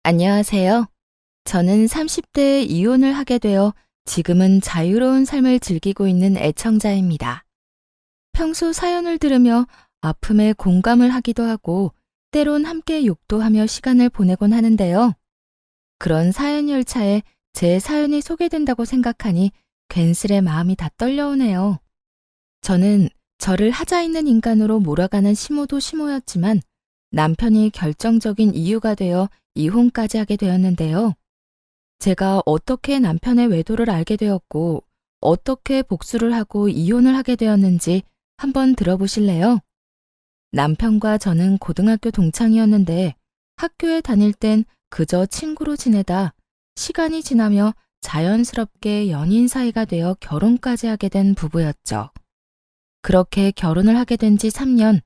안녕하세요. 저는 30대에 이혼을 하게 되어 지금은 자유로운 삶을 즐기고 있는 애청자입니다. 평소 사연을 들으며 아픔에 공감을 하기도 하고 때론 함께 욕도 하며 시간을 보내곤 하는데요. 그런 사연 열차에 제 사연이 소개된다고 생각하니 괜스레 마음이 다 떨려오네요. 저는 저를 하자 있는 인간으로 몰아가는 시모도 시모였지만 남편이 결정적인 이유가 되어 이혼까지 하게 되었는데요. 제가 어떻게 남편의 외도를 알게 되었고, 어떻게 복수를 하고 이혼을 하게 되었는지 한번 들어보실래요? 남편과 저는 고등학교 동창이었는데 학교에 다닐 땐 그저 친구로 지내다 시간이 지나며 자연스럽게 연인 사이가 되어 결혼까지 하게 된 부부였죠. 그렇게 결혼을 하게 된 지 3년,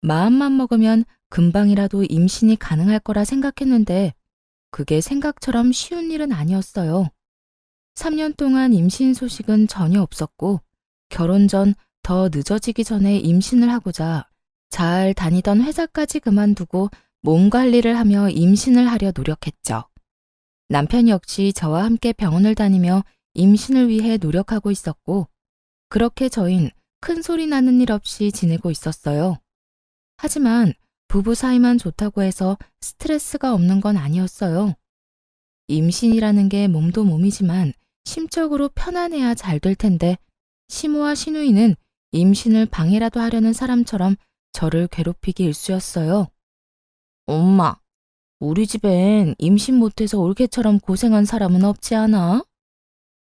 마음만 먹으면 금방이라도 임신이 가능할 거라 생각했는데 그게 생각처럼 쉬운 일은 아니었어요. 3년 동안 임신 소식은 전혀 없었고 결혼 전 더 늦어지기 전에 임신을 하고자 잘 다니던 회사까지 그만두고 몸 관리를 하며 임신을 하려 노력했죠. 남편 역시 저와 함께 병원을 다니며 임신을 위해 노력하고 있었고 그렇게 저흰 큰 소리 나는 일 없이 지내고 있었어요. 하지만 부부 사이만 좋다고 해서 스트레스가 없는 건 아니었어요. 임신이라는 게 몸도 몸이지만 심적으로 편안해야 잘 될 텐데 시모와 시누이는 임신을 방해라도 하려는 사람처럼 저를 괴롭히기 일쑤였어요. 엄마, 우리 집엔 임신 못해서 올케처럼 고생한 사람은 없지 않아?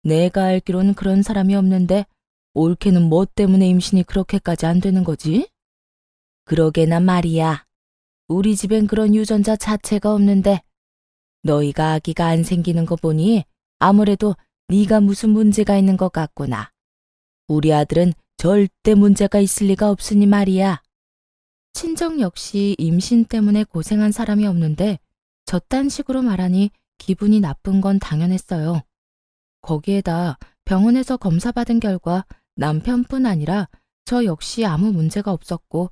내가 알기로는 그런 사람이 없는데 올케는 뭐 때문에 임신이 그렇게까지 안 되는 거지? 그러게나 말이야. 우리 집엔 그런 유전자 자체가 없는데 너희가 아기가 안 생기는 거 보니 아무래도 네가 무슨 문제가 있는 것 같구나. 우리 아들은 절대 문제가 있을 리가 없으니 말이야. 친정 역시 임신 때문에 고생한 사람이 없는데 저딴 식으로 말하니 기분이 나쁜 건 당연했어요. 거기에다 병원에서 검사받은 결과 남편뿐 아니라 저 역시 아무 문제가 없었고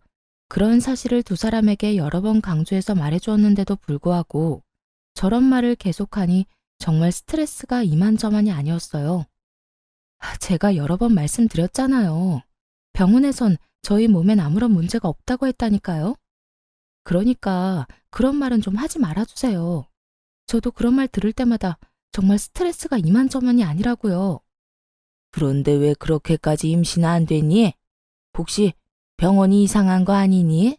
그런 사실을 두 사람에게 여러 번 강조해서 말해주었는데도 불구하고 저런 말을 계속하니 정말 스트레스가 이만저만이 아니었어요. 제가 여러 번 말씀드렸잖아요. 병원에선 저희 몸엔 아무런 문제가 없다고 했다니까요. 그러니까 그런 말은 좀 하지 말아주세요. 저도 그런 말 들을 때마다 정말 스트레스가 이만저만이 아니라고요. 그런데 왜 그렇게까지 임신 안 되니? 혹시 병원이 이상한 거 아니니?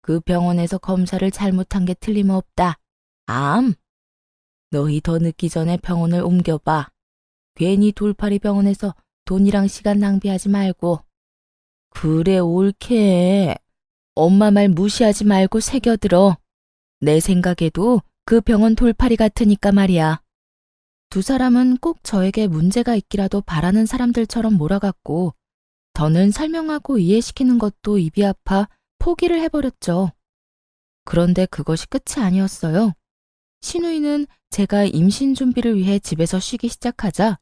그 병원에서 검사를 잘못한 게 틀림없다. 암? 너희 더 늦기 전에 병원을 옮겨봐. 괜히 돌팔이 병원에서 돈이랑 시간 낭비하지 말고. 그래, 옳게. 엄마 말 무시하지 말고 새겨들어. 내 생각에도 그 병원 돌팔이 같으니까 말이야. 두 사람은 꼭 저에게 문제가 있기라도 바라는 사람들처럼 몰아갔고 더는 설명하고 이해시키는 것도 입이 아파 포기를 해버렸죠. 그런데 그것이 끝이 아니었어요. 시누이는 제가 임신 준비를 위해 집에서 쉬기 시작하자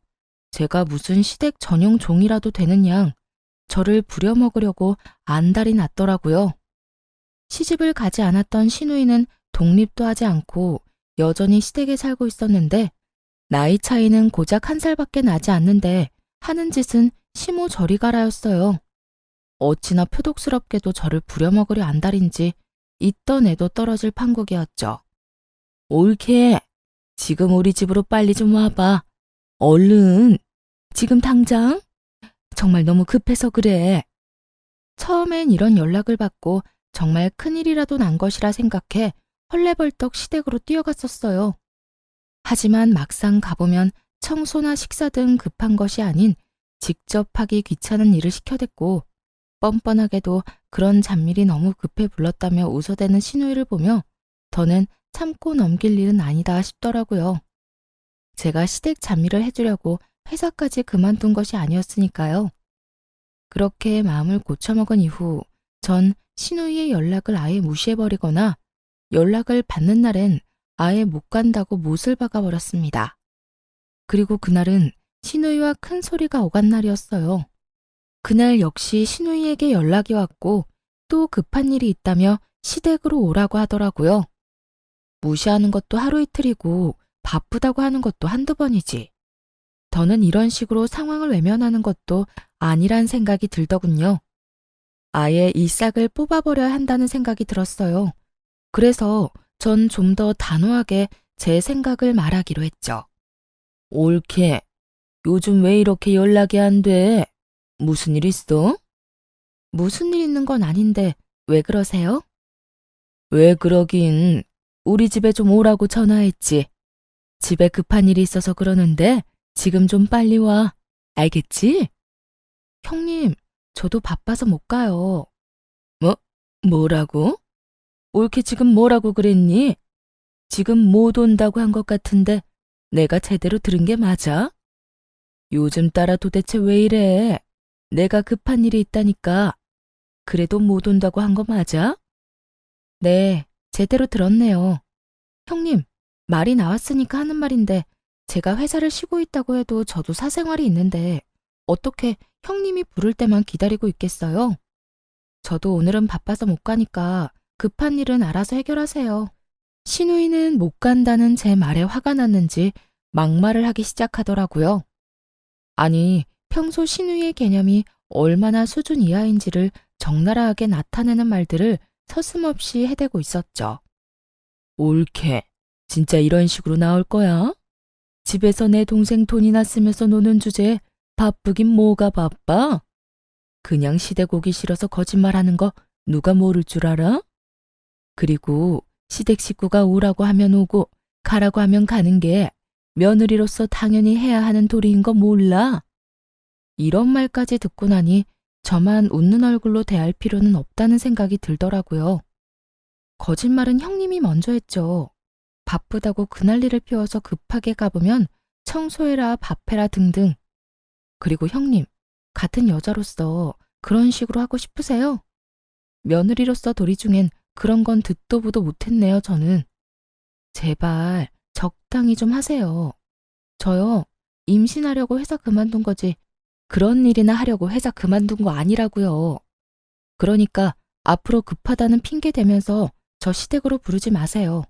제가 무슨 시댁 전용 종이라도 되는 양 저를 부려먹으려고 안달이 났더라고요. 시집을 가지 않았던 시누이는 독립도 하지 않고 여전히 시댁에 살고 있었는데 나이 차이는 고작 1살밖에 나지 않는데 하는 짓은 시모 저리 가라였어요. 어찌나 표독스럽게도 저를 부려먹으려 안달인지 있던 애도 떨어질 판국이었죠. 옳게. 지금 우리 집으로 빨리 좀 와봐. 얼른. 지금 당장? 정말 너무 급해서 그래. 처음엔 이런 연락을 받고 정말 큰일이라도 난 것이라 생각해 헐레벌떡 시댁으로 뛰어갔었어요. 하지만 막상 가보면 청소나 식사 등 급한 것이 아닌 직접 하기 귀찮은 일을 시켜댔고 뻔뻔하게도 그런 잡일이 너무 급해 불렀다며 웃어대는 시누이를 보며 더는 참고 넘길 일은 아니다 싶더라고요. 제가 시댁 잡일을 해주려고 회사까지 그만둔 것이 아니었으니까요. 그렇게 마음을 고쳐먹은 이후 전 시누이의 연락을 아예 무시해버리거나 연락을 받는 날엔 아예 못 간다고 못을 박아버렸습니다. 그리고 그날은 시누이와 큰 소리가 오간 날이었어요. 그날 역시 시누이에게 연락이 왔고 또 급한 일이 있다며 시댁으로 오라고 하더라고요. 무시하는 것도 하루 이틀이고 바쁘다고 하는 것도 한두 번이지. 더는 이런 식으로 상황을 외면하는 것도 아니란 생각이 들더군요. 아예 이 싹을 뽑아버려야 한다는 생각이 들었어요. 그래서 전 좀 더 단호하게 제 생각을 말하기로 했죠. 옳게. 요즘 왜 이렇게 연락이 안 돼? 무슨 일 있어? 무슨 일 있는 건 아닌데 왜 그러세요? 왜 그러긴. 우리 집에 좀 오라고 전화했지. 집에 급한 일이 있어서 그러는데 지금 좀 빨리 와. 알겠지? 형님, 저도 바빠서 못 가요. 뭐? 뭐라고? 옳게 지금 뭐라고 그랬니? 지금 못 온다고 한 것 같은데 내가 제대로 들은 게 맞아? 요즘 따라 도대체 왜 이래? 내가 급한 일이 있다니까. 그래도 못 온다고 한 거 맞아? 네, 제대로 들었네요. 형님, 말이 나왔으니까 하는 말인데 제가 회사를 쉬고 있다고 해도 저도 사생활이 있는데 어떻게 형님이 부를 때만 기다리고 있겠어요? 저도 오늘은 바빠서 못 가니까 급한 일은 알아서 해결하세요. 신우이는 못 간다는 제 말에 화가 났는지 막말을 하기 시작하더라고요. 아니, 평소 신우이의 개념이 얼마나 수준 이하인지를 적나라하게 나타내는 말들을 서슴없이 해대고 있었죠. 옳게. 진짜 이런 식으로 나올 거야? 집에서 내 동생 돈이나 쓰면서 노는 주제에 바쁘긴 뭐가 바빠? 그냥 시댁 오기 싫어서 거짓말하는 거 누가 모를 줄 알아? 그리고 시댁 식구가 오라고 하면 오고 가라고 하면 가는 게 며느리로서 당연히 해야 하는 도리인 거 몰라? 이런 말까지 듣고 나니 저만 웃는 얼굴로 대할 필요는 없다는 생각이 들더라고요. 거짓말은 형님이 먼저 했죠. 바쁘다고 그날리를 피워서 급하게 가보면 청소해라, 밥해라 등등. 그리고 형님, 같은 여자로서 그런 식으로 하고 싶으세요? 며느리로서 도리 중엔 그런 건 듣도 보도 못했네요, 저는. 제발 적당히 좀 하세요. 저요, 임신하려고 회사 그만둔 거지 그런 일이나 하려고 회사 그만둔 거 아니라고요. 그러니까 앞으로 급하다는 핑계 대면서 저 시댁으로 부르지 마세요.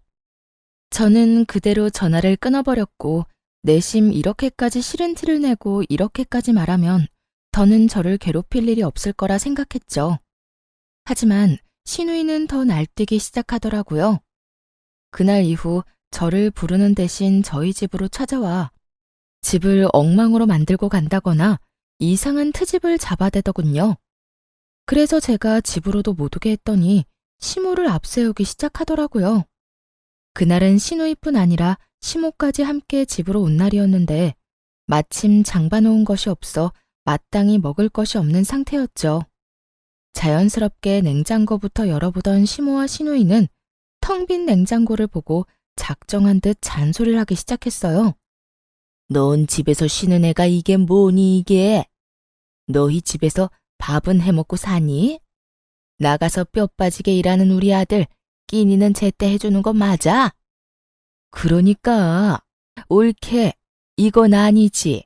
저는 그대로 전화를 끊어버렸고 내심 이렇게까지 싫은 티를 내고 이렇게까지 말하면 더는 저를 괴롭힐 일이 없을 거라 생각했죠. 하지만 신우이는 더 날뛰기 시작하더라고요. 그날 이후 저를 부르는 대신 저희 집으로 찾아와 집을 엉망으로 만들고 간다거나 이상한 트집을 잡아대더군요. 그래서 제가 집으로도 못 오게 했더니 시모를 앞세우기 시작하더라고요. 그날은 시누이뿐 아니라 시모까지 함께 집으로 온 날이었는데 마침 장봐놓은 것이 없어 마땅히 먹을 것이 없는 상태였죠. 자연스럽게 냉장고부터 열어보던 시모와 시누이는 텅 빈 냉장고를 보고 작정한 듯 잔소리를 하기 시작했어요. 넌 집에서 쉬는 애가 이게 뭐니 이게? 너희 집에서 밥은 해먹고 사니? 나가서 뼈 빠지게 일하는 우리 아들 끼니는 제때 해주는 거 맞아? 그러니까 옳게 이건 아니지.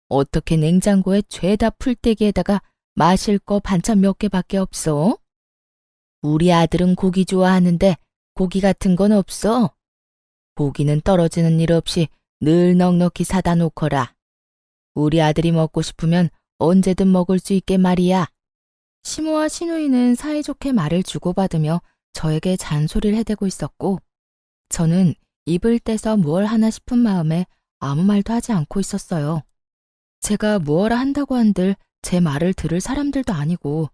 어떻게 냉장고에 죄다 풀떼기에다가 마실 거 반찬 몇 개밖에 없어? 우리 아들은 고기 좋아하는데 고기 같은 건 없어? 고기는 떨어지는 일 없이 늘 넉넉히 사다 놓거라. 우리 아들이 먹고 싶으면 언제든 먹을 수 있게 말이야. 시모와 시누이는 사이좋게 말을 주고받으며 저에게 잔소리를 해대고 있었고 저는 입을 떼서 무얼 하나 싶은 마음에 아무 말도 하지 않고 있었어요. 제가 무엇라 한다고 한들 제 말을 들을 사람들도 아니고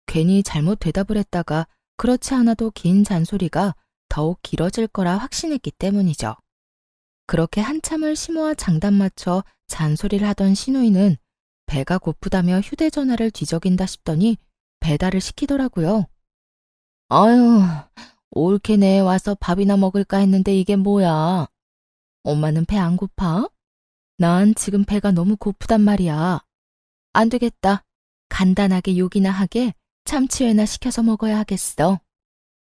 괜히 잘못 대답을 했다가 그렇지 않아도 긴 잔소리가 더욱 길어질 거라 확신했기 때문이죠. 그렇게 한참을 시모와 장단 맞춰 잔소리를 하던 시누이는 배가 고프다며 휴대전화를 뒤적인다 싶더니 배달을 시키더라고요. 아유, 옳게 내에 와서 밥이나 먹을까 했는데 이게 뭐야? 엄마는 배 안 고파? 난 지금 배가 너무 고프단 말이야. 안 되겠다. 간단하게 요기나 하게 참치회나 시켜서 먹어야 하겠어.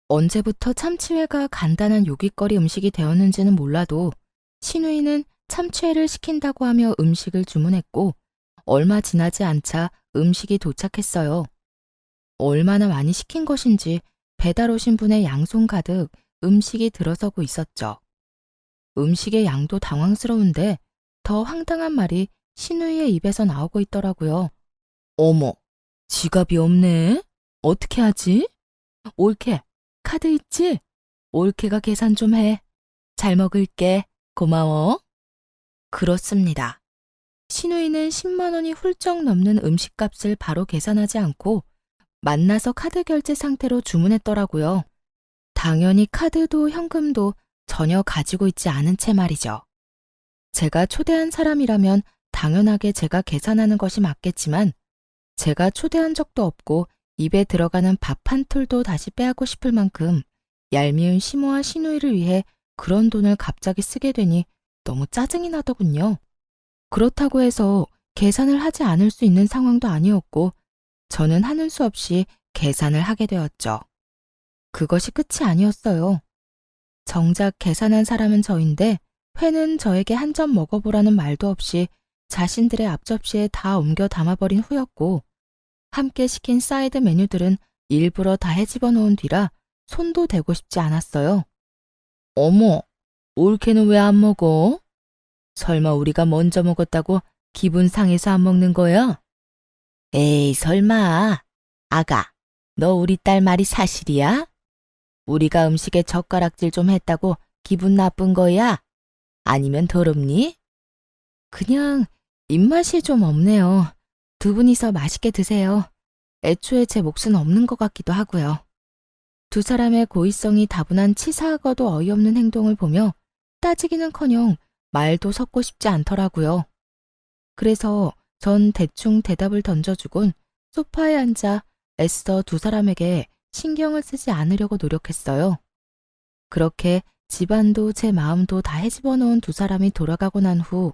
언제부터 참치회가 간단한 요깃거리 음식이 되었는지는 몰라도 신우이는 참치회를 시킨다고 하며 음식을 주문했고 얼마 지나지 않자 음식이 도착했어요. 얼마나 많이 시킨 것인지 배달 오신 분의 양손 가득 음식이 들어서고 있었죠. 음식의 양도 당황스러운데 더 황당한 말이 신우이의 입에서 나오고 있더라고요. 어머, 지갑이 없네? 어떻게 하지? 올케, 카드 있지? 올케가 계산 좀 해. 잘 먹을게. 고마워. 그렇습니다. 신우이는 10만 원이 훌쩍 넘는 음식값을 바로 계산하지 않고 만나서 카드 결제 상태로 주문했더라고요. 당연히 카드도 현금도 전혀 가지고 있지 않은 채 말이죠. 제가 초대한 사람이라면 당연하게 제가 계산하는 것이 맞겠지만 제가 초대한 적도 없고 입에 들어가는 밥 한 톨도 다시 빼앗고 싶을 만큼 얄미운 시모와 시누이를 위해 그런 돈을 갑자기 쓰게 되니 너무 짜증이 나더군요. 그렇다고 해서 계산을 하지 않을 수 있는 상황도 아니었고 저는 하는 수 없이 계산을 하게 되었죠. 그것이 끝이 아니었어요. 정작 계산한 사람은 저인데 회는 저에게 한 점 먹어보라는 말도 없이 자신들의 앞접시에 다 옮겨 담아버린 후였고 함께 시킨 사이드 메뉴들은 일부러 다 헤집어 놓은 뒤라 손도 대고 싶지 않았어요. 어머, 올케는 왜 안 먹어? 설마 우리가 먼저 먹었다고 기분 상해서 안 먹는 거야? 에이, 설마. 아가, 너 우리 딸 말이 사실이야? 우리가 음식에 젓가락질 좀 했다고 기분 나쁜 거야? 아니면 더럽니? 그냥 입맛이 좀 없네요. 두 분이서 맛있게 드세요. 애초에 제 몫은 없는 것 같기도 하고요. 두 사람의 고의성이 다분한 치사하고도 어이없는 행동을 보며 따지기는커녕 말도 섞고 싶지 않더라고요. 그래서 전 대충 대답을 던져주곤 소파에 앉아 애써 두 사람에게 신경을 쓰지 않으려고 노력했어요. 그렇게 집안도 제 마음도 다 헤집어 놓은 두 사람이 돌아가고 난 후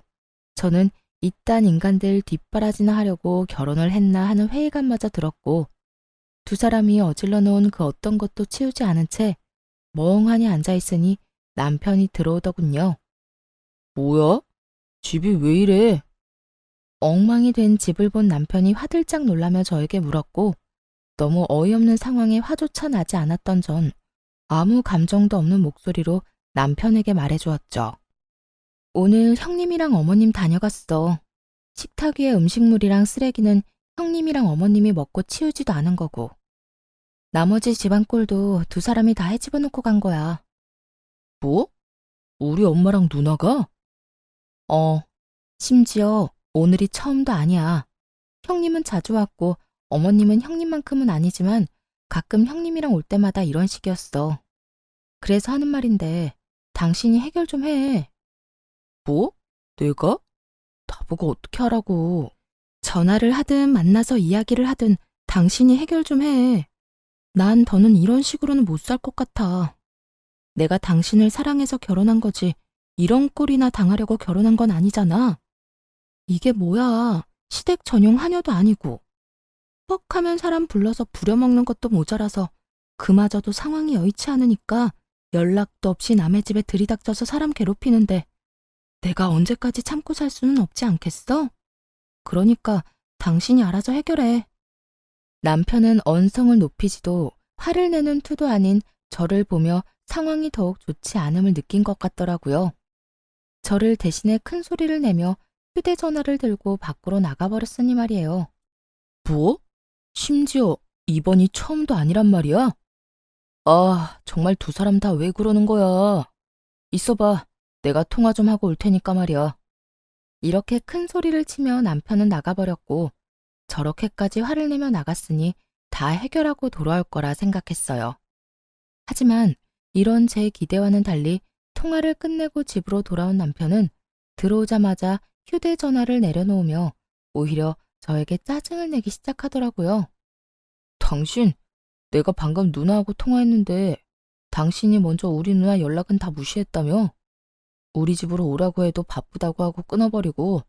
저는 이딴 인간들 뒷바라지나 하려고 결혼을 했나 하는 회의감마저 들었고 두 사람이 어질러 놓은 그 어떤 것도 치우지 않은 채 멍하니 앉아있으니 남편이 들어오더군요. 뭐야? 집이 왜 이래? 엉망이 된 집을 본 남편이 화들짝 놀라며 저에게 물었고 너무 어이없는 상황에 화조차 나지 않았던 전 아무 감정도 없는 목소리로 남편에게 말해주었죠. 오늘 형님이랑 어머님 다녀갔어. 식탁 위에 음식물이랑 쓰레기는 형님이랑 어머님이 먹고 치우지도 않은 거고. 나머지 집안 꼴도 두 사람이 다 헤집어 놓고 간 거야. 뭐? 우리 엄마랑 누나가? 심지어 오늘이 처음도 아니야. 형님은 자주 왔고 어머님은 형님만큼은 아니지만 가끔 형님이랑 올 때마다 이런 식이었어. 그래서 하는 말인데 당신이 해결 좀 해. 뭐? 내가? 나보고 어떻게 하라고. 전화를 하든 만나서 이야기를 하든 당신이 해결 좀 해. 난 더는 이런 식으로는 못 살 것 같아. 내가 당신을 사랑해서 결혼한 거지 이런 꼴이나 당하려고 결혼한 건 아니잖아. 이게 뭐야. 시댁 전용 하녀도 아니고. 뻑하면 사람 불러서 부려먹는 것도 모자라서 그마저도 상황이 여의치 않으니까 연락도 없이 남의 집에 들이닥쳐서 사람 괴롭히는데 내가 언제까지 참고 살 수는 없지 않겠어? 그러니까 당신이 알아서 해결해. 남편은 언성을 높이지도 화를 내는 투도 아닌 저를 보며 상황이 더욱 좋지 않음을 느낀 것 같더라고요. 저를 대신에 큰 소리를 내며 휴대전화를 들고 밖으로 나가버렸으니 말이에요. 뭐? 심지어 이번이 처음도 아니란 말이야? 아, 정말 두 사람 다 왜 그러는 거야? 있어봐. 내가 통화 좀 하고 올 테니까 말이야. 이렇게 큰 소리를 치며 남편은 나가버렸고 저렇게까지 화를 내며 나갔으니 다 해결하고 돌아올 거라 생각했어요. 하지만 이런 제 기대와는 달리 통화를 끝내고 집으로 돌아온 남편은 들어오자마자 휴대전화를 내려놓으며 오히려 저에게 짜증을 내기 시작하더라고요. 당신, 내가 방금 누나하고 통화했는데 당신이 먼저 우리 누나 연락은 다 무시했다며? 우리 집으로 오라고 해도 바쁘다고 하고 끊어버리고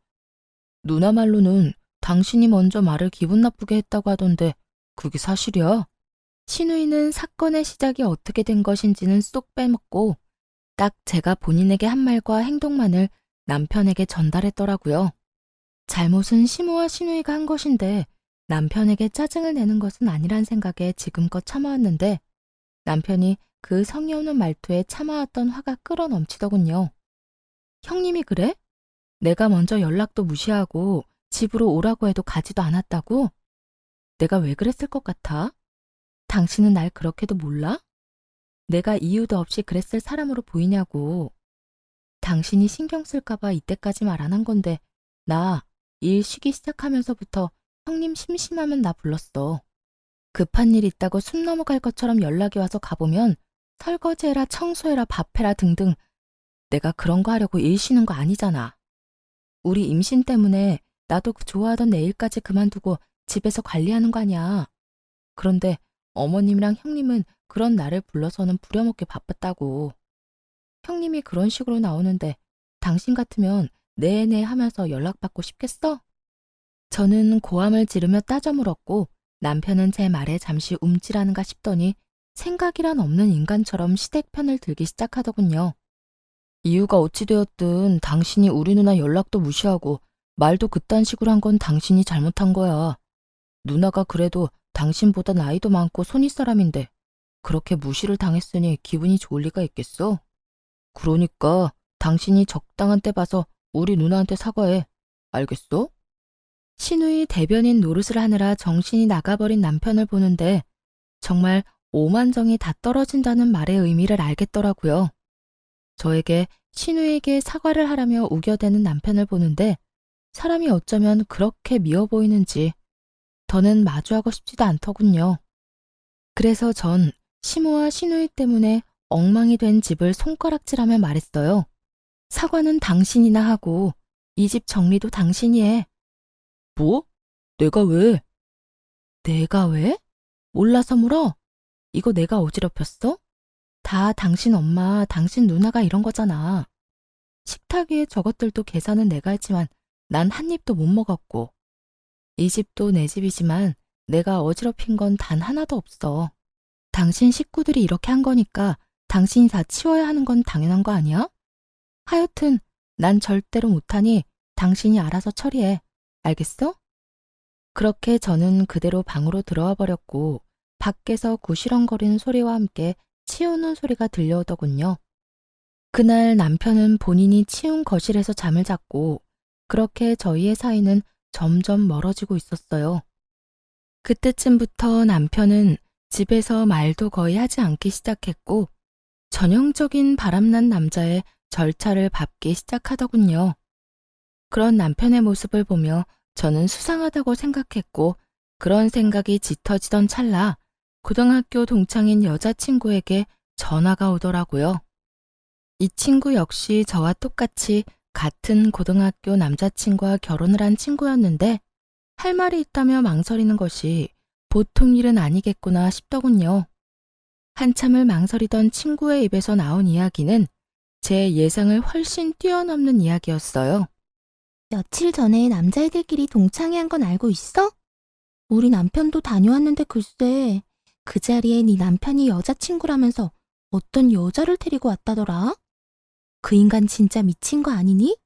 누나 말로는 당신이 먼저 말을 기분 나쁘게 했다고 하던데 그게 사실이야? 신우이는 사건의 시작이 어떻게 된 것인지는 쏙 빼먹고 딱 제가 본인에게 한 말과 행동만을 남편에게 전달했더라고요. 잘못은 시모와 신우이가 한 것인데 남편에게 짜증을 내는 것은 아니란 생각에 지금껏 참아왔는데 남편이 그 성의 없는 말투에 참아왔던 화가 끌어넘치더군요. 형님이 그래? 내가 먼저 연락도 무시하고 집으로 오라고 해도 가지도 않았다고? 내가 왜 그랬을 것 같아? 당신은 날 그렇게도 몰라? 내가 이유도 없이 그랬을 사람으로 보이냐고. 당신이 신경 쓸까봐 이때까지 말 안 한 건데 나 일 쉬기 시작하면서부터 형님 심심하면 나 불렀어. 급한 일 있다고 숨 넘어갈 것처럼 연락이 와서 가보면 설거지해라 청소해라 밥해라 등등 내가 그런 거 하려고 일 쉬는 거 아니잖아. 우리 임신 때문에 나도 그 좋아하던 내 일까지 그만두고 집에서 관리하는 거 아니야. 그런데 어머님이랑 형님은 그런 나를 불러서는 부려먹기 바빴다고. 형님이 그런 식으로 나오는데 당신 같으면 네네 하면서 연락받고 싶겠어? 저는 고함을 지르며 따져 물었고 남편은 제 말에 잠시 움찔하는가 싶더니 생각이란 없는 인간처럼 시댁 편을 들기 시작하더군요. 이유가 어찌 되었든 당신이 우리 누나 연락도 무시하고 말도 그딴 식으로 한 건 당신이 잘못한 거야. 누나가 그래도 당신보다 나이도 많고 손윗 사람인데 그렇게 무시를 당했으니 기분이 좋을 리가 있겠어? 그러니까 당신이 적당한 때 봐서 우리 누나한테 사과해. 알겠어? 신우이 대변인 노릇을 하느라 정신이 나가버린 남편을 보는데 정말 오만정이 다 떨어진다는 말의 의미를 알겠더라고요. 저에게 신우에게 사과를 하라며 우겨대는 남편을 보는데 사람이 어쩌면 그렇게 미워 보이는지 더는 마주하고 싶지도 않더군요. 그래서 전 시모와 신우이 때문에 엉망이 된 집을 손가락질하며 말했어요. 사과는 당신이나 하고 이 집 정리도 당신이 해. 뭐? 내가 왜? 내가 왜? 몰라서 물어? 이거 내가 어지럽혔어? 다 당신 엄마, 당신 누나가 이런 거잖아. 식탁 위에 저것들도 계산은 내가 했지만 난 한 입도 못 먹었고 이 집도 내 집이지만 내가 어지럽힌 건 단 하나도 없어. 당신 식구들이 이렇게 한 거니까 당신이 다 치워야 하는 건 당연한 거 아니야? 하여튼 난 절대로 못하니 당신이 알아서 처리해. 알겠어? 그렇게 저는 그대로 방으로 들어와 버렸고 밖에서 구시렁거리는 소리와 함께 치우는 소리가 들려오더군요. 그날 남편은 본인이 치운 거실에서 잠을 잤고 그렇게 저희의 사이는 점점 멀어지고 있었어요. 그때쯤부터 남편은 집에서 말도 거의 하지 않기 시작했고 전형적인 바람난 남자의 절차를 밟기 시작하더군요. 그런 남편의 모습을 보며 저는 수상하다고 생각했고 그런 생각이 짙어지던 찰나 고등학교 동창인 여자친구에게 전화가 오더라고요. 이 친구 역시 저와 똑같이 같은 고등학교 남자친구와 결혼을 한 친구였는데 할 말이 있다며 망설이는 것이 보통 일은 아니겠구나 싶더군요. 한참을 망설이던 친구의 입에서 나온 이야기는 제 예상을 훨씬 뛰어넘는 이야기였어요. 며칠 전에 남자애들끼리 동창회한 건 알고 있어? 우리 남편도 다녀왔는데 글쎄, 그 자리에 네 남편이 여자친구라면서 어떤 여자를 데리고 왔다더라? 그 인간 진짜 미친 거 아니니?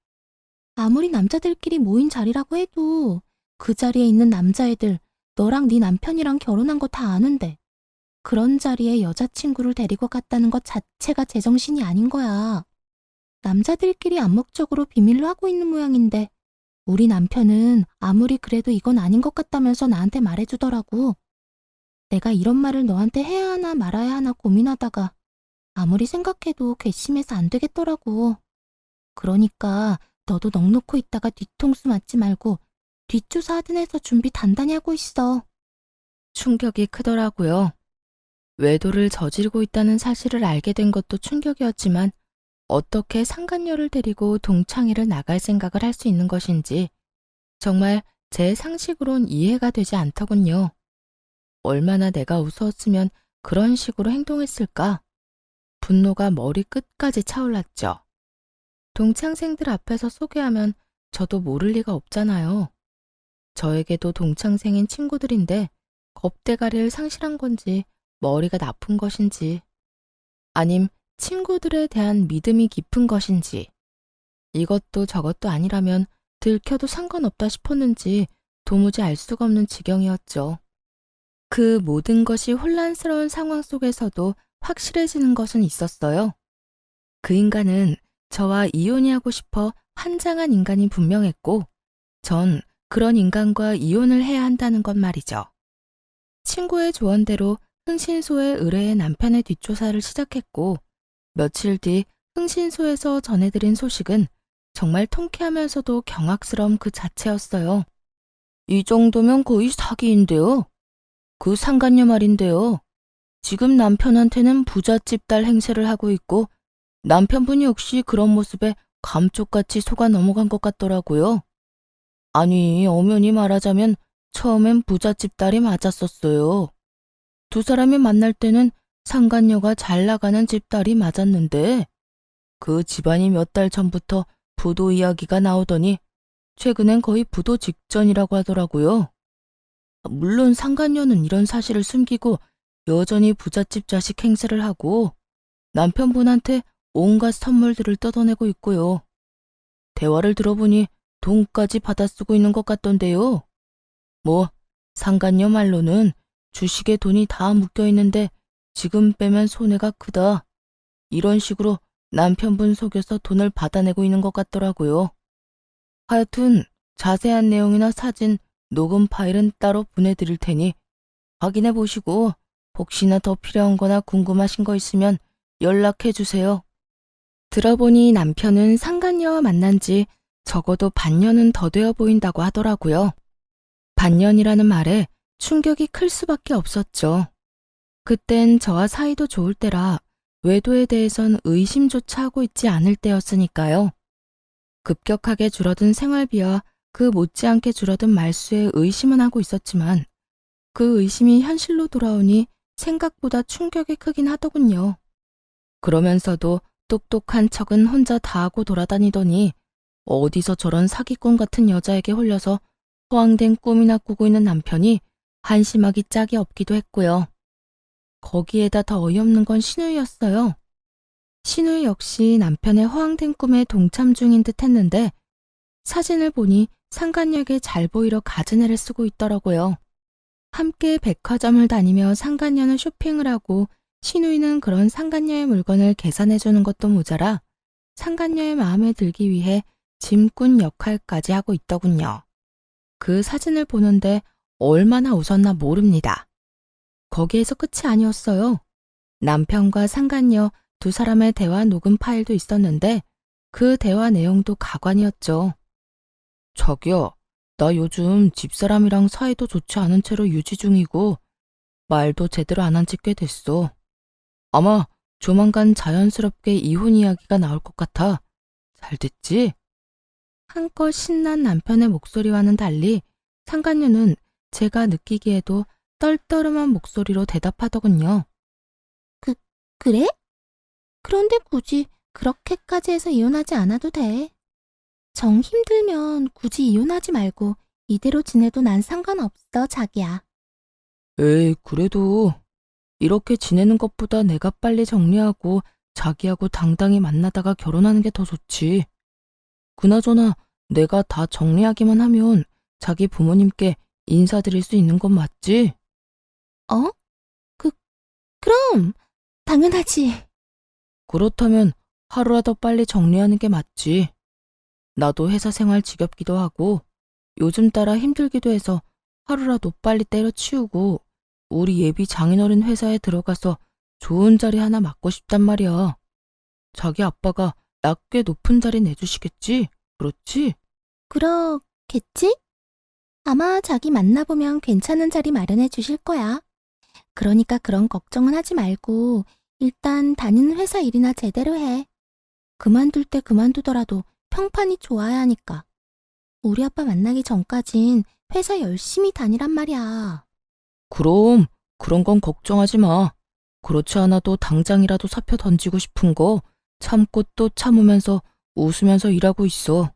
아무리 남자들끼리 모인 자리라고 해도 그 자리에 있는 남자애들 너랑 네 남편이랑 결혼한 거 다 아는데 그런 자리에 여자친구를 데리고 갔다는 것 자체가 제정신이 아닌 거야. 남자들끼리 암묵적으로 비밀로 하고 있는 모양인데 우리 남편은 아무리 그래도 이건 아닌 것 같다면서 나한테 말해주더라고. 내가 이런 말을 너한테 해야 하나 말아야 하나 고민하다가 아무리 생각해도 괘씸해서 안 되겠더라고. 그러니까 너도 넋놓고 있다가 뒤통수 맞지 말고 뒷조사 하든 해서 준비 단단히 하고 있어. 충격이 크더라고요. 외도를 저지르고 있다는 사실을 알게 된 것도 충격이었지만 어떻게 상간녀를 데리고 동창회를 나갈 생각을 할 수 있는 것인지 정말 제 상식으론 이해가 되지 않더군요. 얼마나 내가 우스웠으면 그런 식으로 행동했을까? 분노가 머리 끝까지 차올랐죠. 동창생들 앞에서 소개하면 저도 모를 리가 없잖아요. 저에게도 동창생인 친구들인데 겁대가리를 상실한 건지 머리가 나쁜 것인지 아님 친구들에 대한 믿음이 깊은 것인지 이것도 저것도 아니라면 들켜도 상관없다 싶었는지 도무지 알 수가 없는 지경이었죠. 그 모든 것이 혼란스러운 상황 속에서도 확실해지는 것은 있었어요. 그 인간은 저와 이혼이 하고 싶어 환장한 인간이 분명했고, 전 그런 인간과 이혼을 해야 한다는 것 말이죠. 친구의 조언대로 흥신소에 의뢰해 남편의 뒷조사를 시작했고, 며칠 뒤 흥신소에서 전해드린 소식은 정말 통쾌하면서도 경악스러움 그 자체였어요. 이 정도면 거의 사기인데요. 그 상간녀 말인데요. 지금 남편한테는 부잣집 딸 행세를 하고 있고 남편분이 역시 그런 모습에 감쪽같이 속아 넘어간 것 같더라고요. 아니, 엄연히 말하자면 처음엔 부잣집 딸이 맞았었어요. 두 사람이 만날 때는 상간녀가 잘 나가는 집딸이 맞았는데 그 집안이 몇 달 전부터 부도 이야기가 나오더니 최근엔 거의 부도 직전이라고 하더라고요. 물론 상간녀는 이런 사실을 숨기고 여전히 부잣집 자식 행세를 하고 남편분한테 온갖 선물들을 뜯어내고 있고요. 대화를 들어보니 돈까지 받아 쓰고 있는 것 같던데요. 뭐 상간녀 말로는 주식에 돈이 다 묶여 있는데 지금 빼면 손해가 크다. 이런 식으로 남편분 속여서 돈을 받아내고 있는 것 같더라고요. 하여튼 자세한 내용이나 사진, 녹음 파일은 따로 보내드릴 테니 확인해 보시고 혹시나 더 필요한 거나 궁금하신 거 있으면 연락해 주세요. 들어보니 남편은 상간녀와 만난 지 적어도 반년은 더 되어 보인다고 하더라고요. 반년이라는 말에 충격이 클 수밖에 없었죠. 그땐 저와 사이도 좋을 때라 외도에 대해선 의심조차 하고 있지 않을 때였으니까요. 급격하게 줄어든 생활비와 그 못지않게 줄어든 말수에 의심은 하고 있었지만 그 의심이 현실로 돌아오니 생각보다 충격이 크긴 하더군요. 그러면서도 똑똑한 척은 혼자 다 하고 돌아다니더니 어디서 저런 사기꾼 같은 여자에게 홀려서 허황된 꿈이나 꾸고 있는 남편이 한심하기 짝이 없기도 했고요. 거기에다 더 어이없는 건 신우이였어요. 신우이 역시 남편의 허황된 꿈에 동참 중인 듯 했는데 사진을 보니 상간녀에게 잘 보이려 갖은 애를 쓰고 있더라고요. 함께 백화점을 다니며 상간녀는 쇼핑을 하고 신우이는 그런 상간녀의 물건을 계산해주는 것도 모자라 상간녀의 마음에 들기 위해 짐꾼 역할까지 하고 있더군요. 그 사진을 보는데 얼마나 웃었나 모릅니다. 거기에서 끝이 아니었어요. 남편과 상간녀 두 사람의 대화 녹음 파일도 있었는데 그 대화 내용도 가관이었죠. 자기야, 나 요즘 집사람이랑 사이도 좋지 않은 채로 유지 중이고 말도 제대로 안 한 지 꽤 됐어. 아마 조만간 자연스럽게 이혼 이야기가 나올 것 같아. 잘 됐지? 한껏 신난 남편의 목소리와는 달리 상간녀는 제가 느끼기에도 떨떠름한 목소리로 대답하더군요. 그래? 그런데 굳이 그렇게까지 해서 이혼하지 않아도 돼. 정 힘들면 굳이 이혼하지 말고 이대로 지내도 난 상관없어, 자기야. 에이, 그래도 이렇게 지내는 것보다 내가 빨리 정리하고 자기하고 당당히 만나다가 결혼하는 게 더 좋지. 그나저나 내가 다 정리하기만 하면 자기 부모님께 인사드릴 수 있는 건 맞지? 어? 그럼 당연하지. 그렇다면 하루라도 빨리 정리하는 게 맞지. 나도 회사 생활 지겹기도 하고 요즘 따라 힘들기도 해서 하루라도 빨리 때려치우고 우리 예비 장인어른 회사에 들어가서 좋은 자리 하나 맡고 싶단 말이야. 자기 아빠가 나 꽤 높은 자리 내주시겠지? 그렇지? 그렇겠지? 아마 자기 만나보면 괜찮은 자리 마련해 주실 거야. 그러니까 그런 걱정은 하지 말고 일단 다니는 회사 일이나 제대로 해. 그만둘 때 그만두더라도 평판이 좋아야 하니까. 우리 아빠 만나기 전까진 회사 열심히 다니란 말이야. 그럼 그런 건 걱정하지 마. 그렇지 않아도 당장이라도 사표 던지고 싶은 거 참고 또 참으면서 웃으면서 일하고 있어.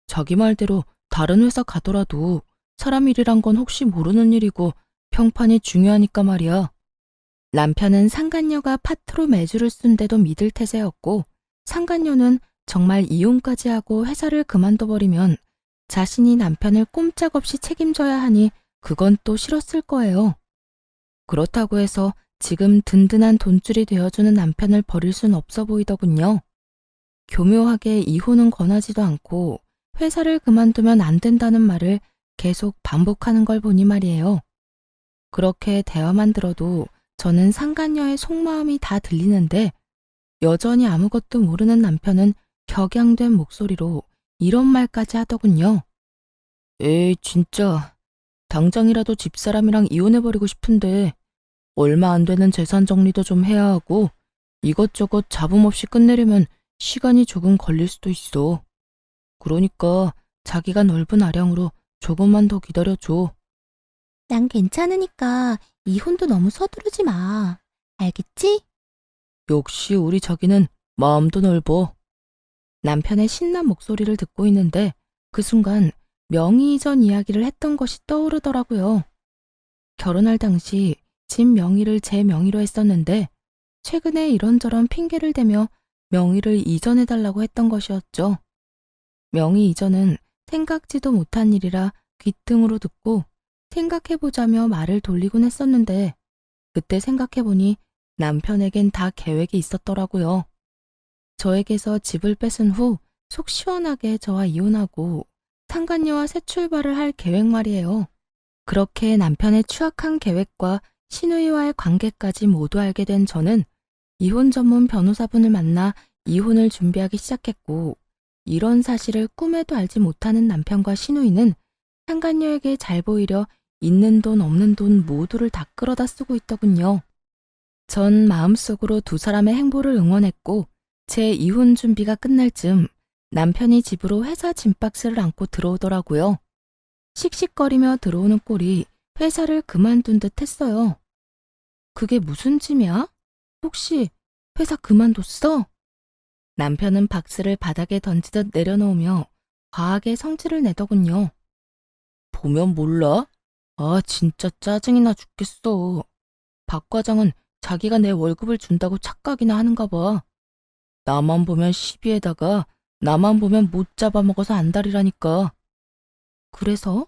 자기 말대로 다른 회사 가더라도 사람 일이란 건 혹시 모르는 일이고 평판이 중요하니까 말이야. 남편은 상간녀가 파트로 매주를 쓴데도 믿을 태세였고 상간녀는 정말 이혼까지 하고 회사를 그만둬버리면 자신이 남편을 꼼짝없이 책임져야 하니 그건 또 싫었을 거예요. 그렇다고 해서 지금 든든한 돈줄이 되어주는 남편을 버릴 순 없어 보이더군요. 교묘하게 이혼은 권하지도 않고 회사를 그만두면 안 된다는 말을 계속 반복하는 걸 보니 말이에요. 그렇게 대화만 들어도 저는 상간녀의 속마음이 다 들리는데 여전히 아무것도 모르는 남편은 격양된 목소리로 이런 말까지 하더군요. 에이, 진짜. 당장이라도 집사람이랑 이혼해버리고 싶은데 얼마 안 되는 재산 정리도 좀 해야 하고 이것저것 잡음 없이 끝내려면 시간이 조금 걸릴 수도 있어. 그러니까 자기가 넓은 아량으로 조금만 더 기다려줘. 난 괜찮으니까 이혼도 너무 서두르지 마. 알겠지? 역시 우리 자기는 마음도 넓어. 남편의 신난 목소리를 듣고 있는데 그 순간 명의 이전 이야기를 했던 것이 떠오르더라고요. 결혼할 당시 집 명의를 제 명의로 했었는데 최근에 이런저런 핑계를 대며 명의를 이전해달라고 했던 것이었죠. 명의 이전은 생각지도 못한 일이라 귀등으로 듣고 생각해보자며 말을 돌리곤 했었는데 그때 생각해보니 남편에겐 다 계획이 있었더라고요. 저에게서 집을 뺏은 후 속 시원하게 저와 이혼하고 상간녀와 새 출발을 할 계획 말이에요. 그렇게 남편의 추악한 계획과 시누이와의 관계까지 모두 알게 된 저는 이혼 전문 변호사분을 만나 이혼을 준비하기 시작했고 이런 사실을 꿈에도 알지 못하는 남편과 시누이는 상간녀에게 잘 보이려 있는 돈 없는 돈 모두를 다 끌어다 쓰고 있더군요. 전 마음속으로 두 사람의 행보를 응원했고 제 이혼 준비가 끝날 즈음 남편이 집으로 회사 짐박스를 안고 들어오더라고요. 씩씩거리며 들어오는 꼴이 회사를 그만둔 듯 했어요. 그게 무슨 짐이야? 혹시 회사 그만뒀어? 남편은 박스를 바닥에 던지듯 내려놓으며 과하게 성질을 내더군요. 보면 몰라? 아, 진짜 짜증이나 죽겠어. 박 과장은 자기가 내 월급을 준다고 착각이나 하는가 봐. 나만 보면 시비에다가 나만 보면 못 잡아먹어서 안달이라니까. 그래서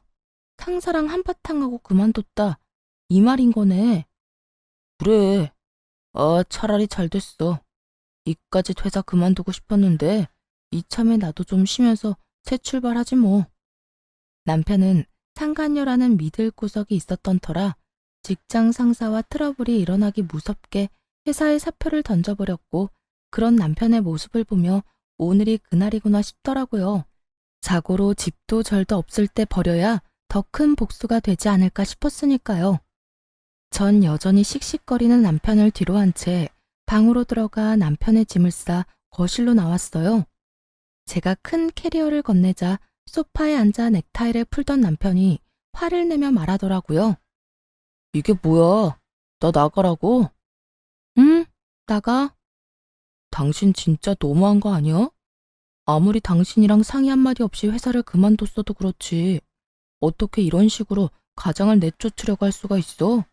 상사랑 한바탕하고 그만뒀다. 이 말인 거네. 그래. 아, 차라리 잘 됐어. 이까짓 회사 그만두고 싶었는데 이참에 나도 좀 쉬면서 새 출발하지 뭐. 남편은 상간녀라는 믿을 구석이 있었던 터라 직장 상사와 트러블이 일어나기 무섭게 회사에 사표를 던져버렸고 그런 남편의 모습을 보며 오늘이 그날이구나 싶더라고요. 자고로 집도 절도 없을 때 버려야 더 큰 복수가 되지 않을까 싶었으니까요. 전 여전히 씩씩거리는 남편을 뒤로 한 채 방으로 들어가 남편의 짐을 싸 거실로 나왔어요. 제가 큰 캐리어를 건네자 소파에 앉아 넥타이를 풀던 남편이 화를 내며 말하더라고요. 이게 뭐야? 나 나가라고? 응, 나가. 당신 진짜 너무한 거 아니야? 아무리 당신이랑 상의 한마디 없이 회사를 그만뒀어도 그렇지. 어떻게 이런 식으로 가장을 내쫓으려고 할 수가 있어?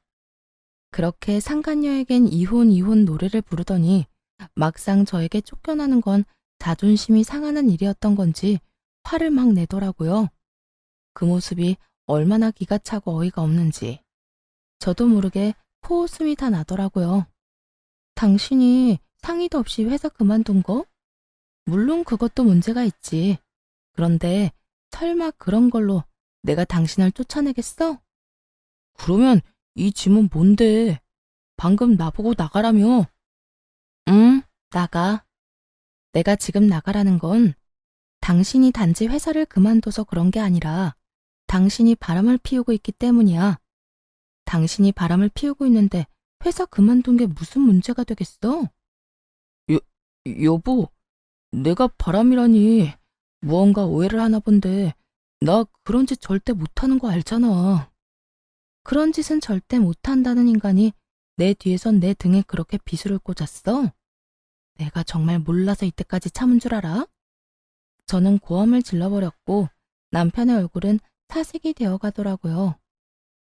그렇게 상간녀에겐 이혼 노래를 부르더니 막상 저에게 쫓겨나는 건 자존심이 상하는 일이었던 건지 화를 막 내더라고요. 그 모습이 얼마나 기가 차고 어이가 없는지. 저도 모르게 코웃음이 다 나더라고요. 당신이 상의도 없이 회사 그만둔 거? 물론 그것도 문제가 있지. 그런데 설마 그런 걸로 내가 당신을 쫓아내겠어? 그러면 이 짐은 뭔데? 방금 나보고 나가라며. 응, 나가. 내가 지금 나가라는 건 당신이 단지 회사를 그만둬서 그런 게 아니라 당신이 바람을 피우고 있기 때문이야. 당신이 바람을 피우고 있는데 회사 그만둔 게 무슨 문제가 되겠어? 여보, 내가 바람이라니 무언가 오해를 하나 본데 나 그런 짓 절대 못하는 거 알잖아. 그런 짓은 절대 못한다는 인간이 내 뒤에선 내 등에 그렇게 비수를 꽂았어? 내가 정말 몰라서 이때까지 참은 줄 알아? 저는 고함을 질러버렸고 남편의 얼굴은 사색이 되어가더라고요.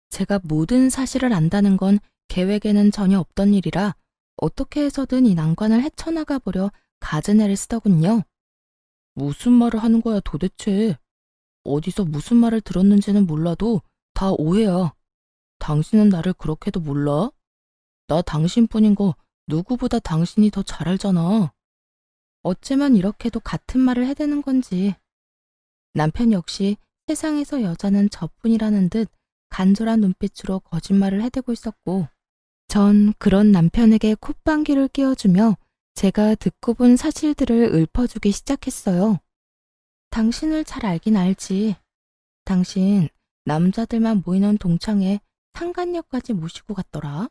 제가 모든 사실을 안다는 건 계획에는 전혀 없던 일이라 어떻게 해서든 이 난관을 헤쳐나가 보려 갖은 애를 쓰더군요. 무슨 말을 하는 거야 도대체. 어디서 무슨 말을 들었는지는 몰라도 다 오해야. 당신은 나를 그렇게도 몰라? 나 당신뿐인 거 누구보다 당신이 더 잘 알잖아. 어째만 이렇게도 같은 말을 해대는 건지. 남편 역시 세상에서 여자는 저뿐이라는 듯 간절한 눈빛으로 거짓말을 해대고 있었고, 전 그런 남편에게 콧방귀를 뀌어주며 제가 듣고 본 사실들을 읊어주기 시작했어요. 당신을 잘 알긴 알지. 당신 남자들만 모이는 동창회 상간녀까지 모시고 갔더라.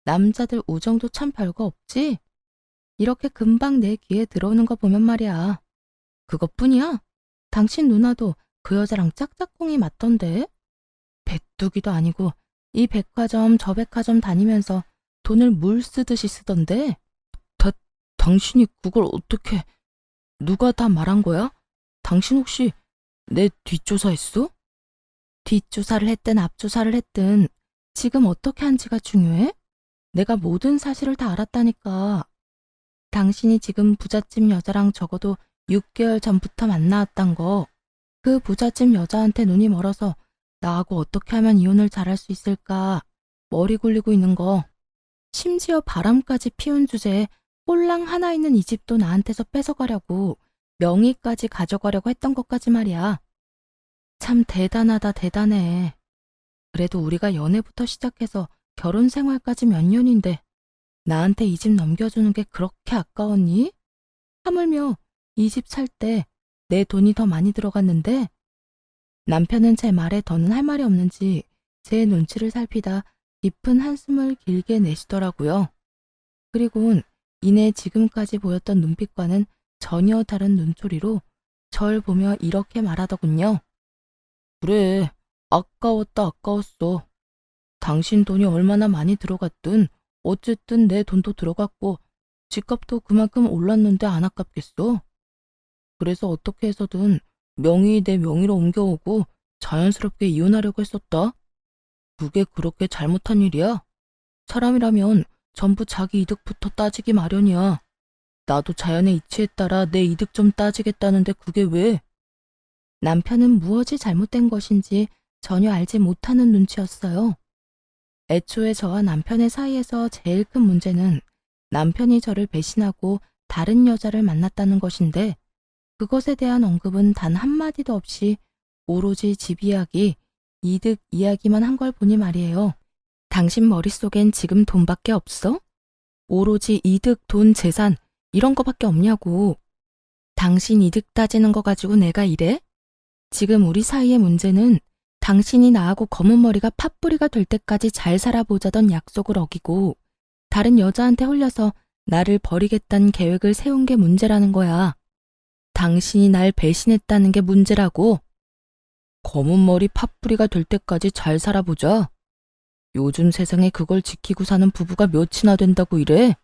남자들 우정도 참 별거 없지? 이렇게 금방 내 귀에 들어오는 거 보면 말이야. 그것뿐이야? 당신 누나도 그 여자랑 짝짝꿍이 맞던데? 배뚜기도 아니고 이 백화점 저 백화점 다니면서 돈을 물 쓰듯이 쓰던데? 당신이 그걸 어떻게... 누가 다 말한 거야? 당신 혹시 내 뒷조사했어? 뒷조사를 했든 앞조사를 했든 지금 어떻게 한지가 중요해? 내가 모든 사실을 다 알았다니까. 당신이 지금 부잣집 여자랑 적어도 6개월 전부터 만나왔단 거, 그 부잣집 여자한테 눈이 멀어서 나하고 어떻게 하면 이혼을 잘할 수 있을까 머리 굴리고 있는 거, 심지어 바람까지 피운 주제에 꼴랑 하나 있는 이 집도 나한테서 뺏어가려고 명의까지 가져가려고 했던 것까지 말이야. 참 대단하다 대단해. 그래도 우리가 연애부터 시작해서 결혼 생활까지 몇 년인데 나한테 이 집 넘겨주는 게 그렇게 아까웠니? 하물며 이 집 살 때 내 돈이 더 많이 들어갔는데. 남편은 제 말에 더는 할 말이 없는지 제 눈치를 살피다 깊은 한숨을 길게 내쉬더라고요. 그리곤 이내 지금까지 보였던 눈빛과는 전혀 다른 눈초리로 절 보며 이렇게 말하더군요. 그래, 아까웠다 아까웠어. 당신 돈이 얼마나 많이 들어갔든 어쨌든 내 돈도 들어갔고 집값도 그만큼 올랐는데 안 아깝겠어? 그래서 어떻게 해서든 명의 내 명의로 옮겨오고 자연스럽게 이혼하려고 했었다. 그게 그렇게 잘못한 일이야? 사람이라면 전부 자기 이득부터 따지기 마련이야. 나도 자연의 이치에 따라 내 이득 좀 따지겠다는데 그게 왜? 남편은 무엇이 잘못된 것인지 전혀 알지 못하는 눈치였어요. 애초에 저와 남편의 사이에서 제일 큰 문제는 남편이 저를 배신하고 다른 여자를 만났다는 것인데, 그것에 대한 언급은 단 한마디도 없이 오로지 집 이야기, 이득 이야기만 한 걸 보니 말이에요. 당신 머릿속엔 지금 돈밖에 없어? 오로지 이득, 돈, 재산 이런 거밖에 없냐고. 당신 이득 따지는 거 가지고 내가 이래? 지금 우리 사이의 문제는 당신이 나하고 검은 머리가 팥뿌리가 될 때까지 잘 살아보자던 약속을 어기고 다른 여자한테 홀려서 나를 버리겠다는 계획을 세운 게 문제라는 거야. 당신이 날 배신했다는 게 문제라고. 검은 머리 팥뿌리가 될 때까지 잘 살아보자. 요즘 세상에 그걸 지키고 사는 부부가 몇이나 된다고 이래?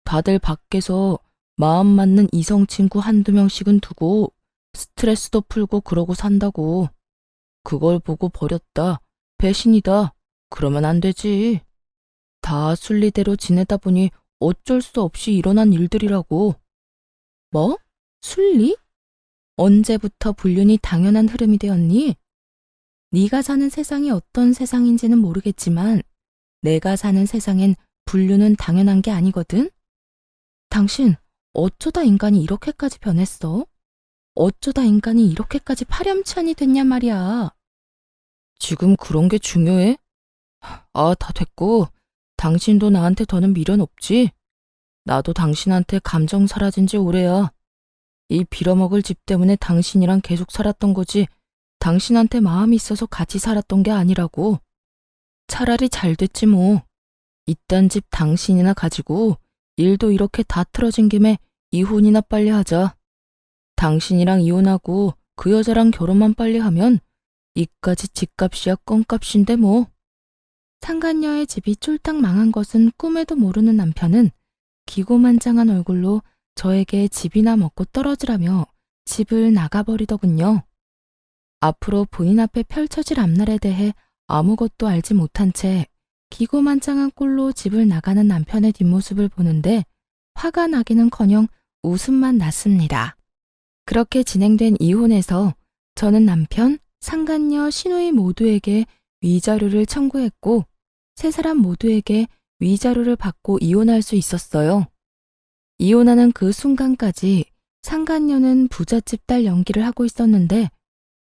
다들 밖에서 마음 맞는 이성 친구 한두 명씩은 두고 스트레스도 풀고 그러고 산다고. 그걸 보고 버렸다, 배신이다, 그러면 안 되지. 다 순리대로 지내다 보니 어쩔 수 없이 일어난 일들이라고. 뭐? 순리? 언제부터 불륜이 당연한 흐름이 되었니? 네가 사는 세상이 어떤 세상인지는 모르겠지만 내가 사는 세상엔 불륜은 당연한 게 아니거든? 당신 어쩌다 인간이 이렇게까지 변했어? 어쩌다 인간이 이렇게까지 파렴치한이 됐냔 말이야. 지금 그런 게 중요해? 아, 다 됐고 당신도 나한테 더는 미련 없지? 나도 당신한테 감정 사라진 지 오래야. 이 빌어먹을 집 때문에 당신이랑 계속 살았던 거지 당신한테 마음이 있어서 같이 살았던 게 아니라고. 차라리 잘 됐지 뭐. 이딴 집 당신이나 가지고 일도 이렇게 다 틀어진 김에 이혼이나 빨리 하자. 당신이랑 이혼하고 그 여자랑 결혼만 빨리 하면 이까지 집값이야 껌값인데 뭐. 상간녀의 집이 쫄딱 망한 것은 꿈에도 모르는 남편은 기고만장한 얼굴로 저에게 집이나 먹고 떨어지라며 집을 나가버리더군요. 앞으로 본인 앞에 펼쳐질 앞날에 대해 아무것도 알지 못한 채 기고만장한 꼴로 집을 나가는 남편의 뒷모습을 보는데 화가 나기는커녕 웃음만 났습니다. 그렇게 진행된 이혼에서 저는 남편, 상간녀, 시누이 모두에게 위자료를 청구했고 세 사람 모두에게 위자료를 받고 이혼할 수 있었어요. 이혼하는 그 순간까지 상간녀는 부잣집 딸 연기를 하고 있었는데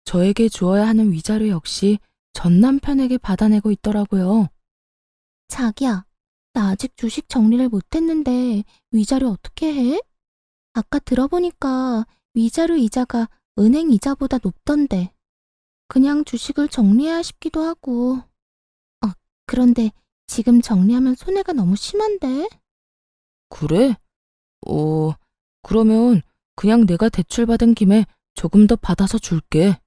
저에게 주어야 하는 위자료 역시 전 남편에게 받아내고 있더라고요. 자기야, 나 아직 주식 정리를 못했는데 위자료 어떻게 해? 아까 들어보니까 위자료 이자가 은행 이자보다 높던데. 그냥 주식을 정리해야 싶기도 하고. 그런데 지금 정리하면 손해가 너무 심한데? 그래? 그러면 그냥 내가 대출받은 김에 조금 더 받아서 줄게.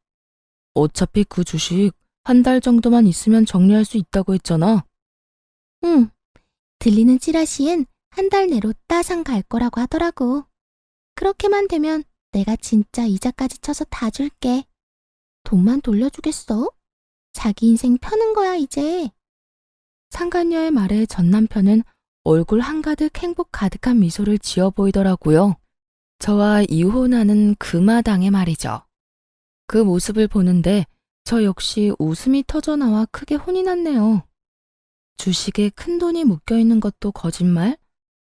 어차피 그 주식 한 달 정도만 있으면 정리할 수 있다고 했잖아. 응, 들리는 찌라시엔 한 달 내로 따상 갈 거라고 하더라고. 그렇게만 되면 내가 진짜 이자까지 쳐서 다 줄게. 돈만 돌려주겠어? 자기 인생 펴는 거야, 이제. 상간녀의 말에 전 남편은 얼굴 한가득 행복 가득한 미소를 지어 보이더라고요. 저와 이혼하는 그 마당에 말이죠. 그 모습을 보는데 저 역시 웃음이 터져나와 크게 혼이 났네요. 주식에 큰 돈이 묶여 있는 것도 거짓말,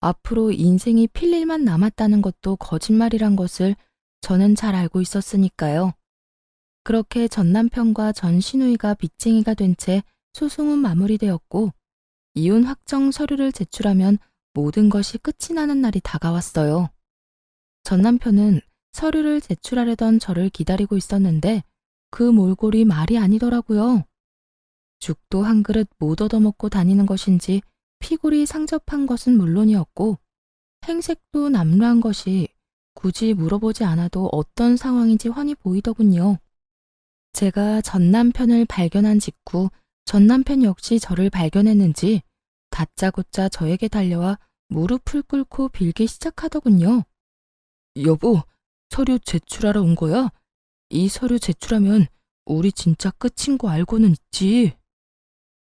앞으로 인생이 필 일만 남았다는 것도 거짓말이란 것을 저는 잘 알고 있었으니까요. 그렇게 전 남편과 전 시누이가 빚쟁이가 된 채 소송은 마무리되었고 이혼 확정 서류를 제출하면 모든 것이 끝이 나는 날이 다가왔어요. 전 남편은 서류를 제출하려던 저를 기다리고 있었는데 그 몰골이 말이 아니더라고요. 죽도 한 그릇 못 얻어먹고 다니는 것인지 피골이 상접한 것은 물론이었고 행색도 남루한 것이 굳이 물어보지 않아도 어떤 상황인지 훤히 보이더군요. 제가 전 남편을 발견한 직후 전 남편 역시 저를 발견했는지 다짜고짜 저에게 달려와 무릎을 꿇고 빌기 시작하더군요. 여보, 서류 제출하러 온 거야? 이 서류 제출하면 우리 진짜 끝인 거 알고는 있지.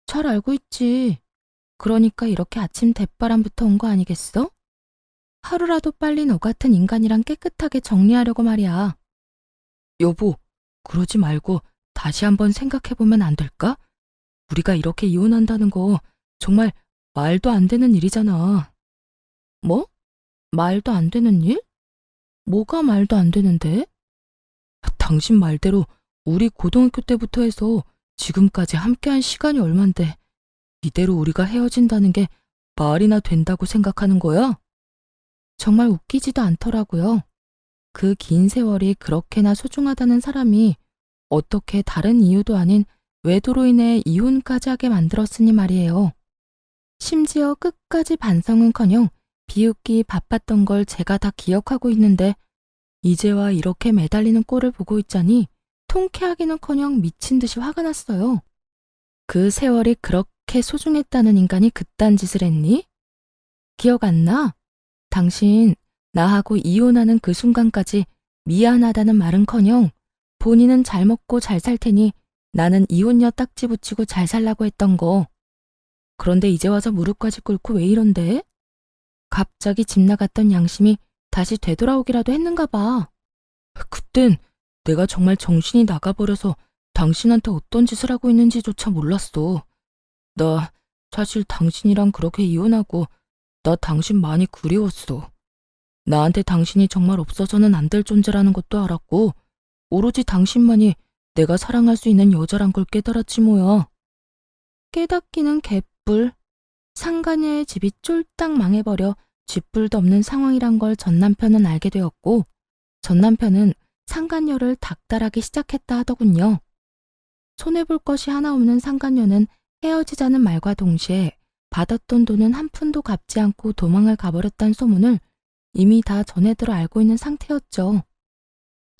잘 알고 있지. 그러니까 이렇게 아침 대바람부터 온 거 아니겠어? 하루라도 빨리 너 같은 인간이랑 깨끗하게 정리하려고 말이야. 여보, 그러지 말고 다시 한번 생각해보면 안 될까? 우리가 이렇게 이혼한다는 거 정말 말도 안 되는 일이잖아. 뭐? 말도 안 되는 일? 뭐가 말도 안 되는데? 당신 말대로 우리 고등학교 때부터 해서 지금까지 함께한 시간이 얼만데 이대로 우리가 헤어진다는 게 말이나 된다고 생각하는 거야? 정말 웃기지도 않더라고요. 그 긴 세월이 그렇게나 소중하다는 사람이 어떻게 다른 이유도 아닌 외도로 인해 이혼까지 하게 만들었으니 말이에요. 심지어 끝까지 반성은커녕 비웃기 바빴던 걸 제가 다 기억하고 있는데 이제와 이렇게 매달리는 꼴을 보고 있자니 통쾌하기는커녕 미친 듯이 화가 났어요. 그 세월이 그렇게 소중했다는 인간이 그딴 짓을 했니? 기억 안 나? 당신 나하고 이혼하는 그 순간까지 미안하다는 말은커녕 본인은 잘 먹고 잘 살 테니 나는 이혼녀 딱지 붙이고 잘 살라고 했던 거. 그런데 이제 와서 무릎까지 꿇고 왜 이런데? 갑자기 집 나갔던 양심이 다시 되돌아오기라도 했는가 봐. 그땐 내가 정말 정신이 나가버려서 당신한테 어떤 짓을 하고 있는지조차 몰랐어. 나 사실 당신이랑 그렇게 이혼하고 나 당신 많이 그리웠어. 나한테 당신이 정말 없어서는 안 될 존재라는 것도 알았고 오로지 당신만이 내가 사랑할 수 있는 여자란 걸 깨달았지 뭐야. 깨닫기는 개뿔. 상간녀의 집이 쫄딱 망해버려 쥐뿔도 없는 상황이란 걸 전 남편은 알게 되었고 전 남편은 상간녀를 닥달하기 시작했다 하더군요. 손해볼 것이 하나 없는 상간녀는 헤어지자는 말과 동시에 받았던 돈은 한 푼도 갚지 않고 도망을 가버렸다는 소문을 이미 다 전해들어 알고 있는 상태였죠.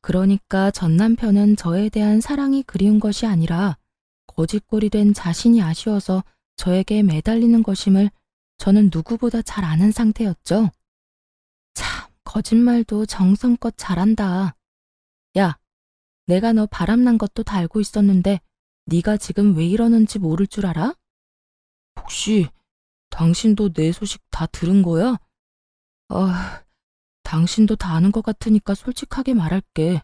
그러니까 전 남편은 저에 대한 사랑이 그리운 것이 아니라 거짓골이 된 자신이 아쉬워서 저에게 매달리는 것임을 저는 누구보다 잘 아는 상태였죠. 참, 거짓말도 정성껏 잘한다. 야, 내가 너 바람난 것도 다 알고 있었는데 네가 지금 왜 이러는지 모를 줄 알아? 혹시 당신도 내 소식 다 들은 거야? 당신도 다 아는 것 같으니까 솔직하게 말할게.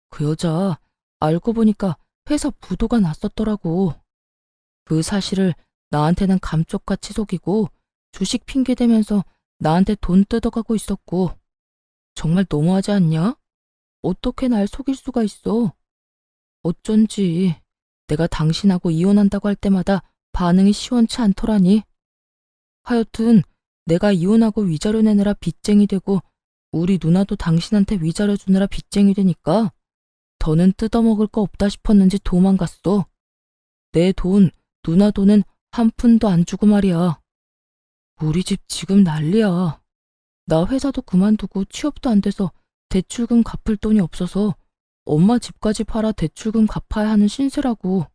그 여자 알고 보니까 회사 부도가 났었더라고. 그 사실을 나한테는 감쪽같이 속이고 주식 핑계대면서 나한테 돈 뜯어가고 있었고. 정말 너무하지 않냐? 어떻게 날 속일 수가 있어? 어쩐지 내가 당신하고 이혼한다고 할 때마다 반응이 시원치 않더라니. 하여튼 내가 이혼하고 위자료 내느라 빚쟁이 되고 우리 누나도 당신한테 위자료 주느라 빚쟁이 되니까 더는 뜯어먹을 거 없다 싶었는지 도망갔어. 내 돈, 누나 돈은 한 푼도 안 주고 말이야. 우리 집 지금 난리야. 나 회사도 그만두고 취업도 안 돼서 대출금 갚을 돈이 없어서 엄마 집까지 팔아 대출금 갚아야 하는 신세라고.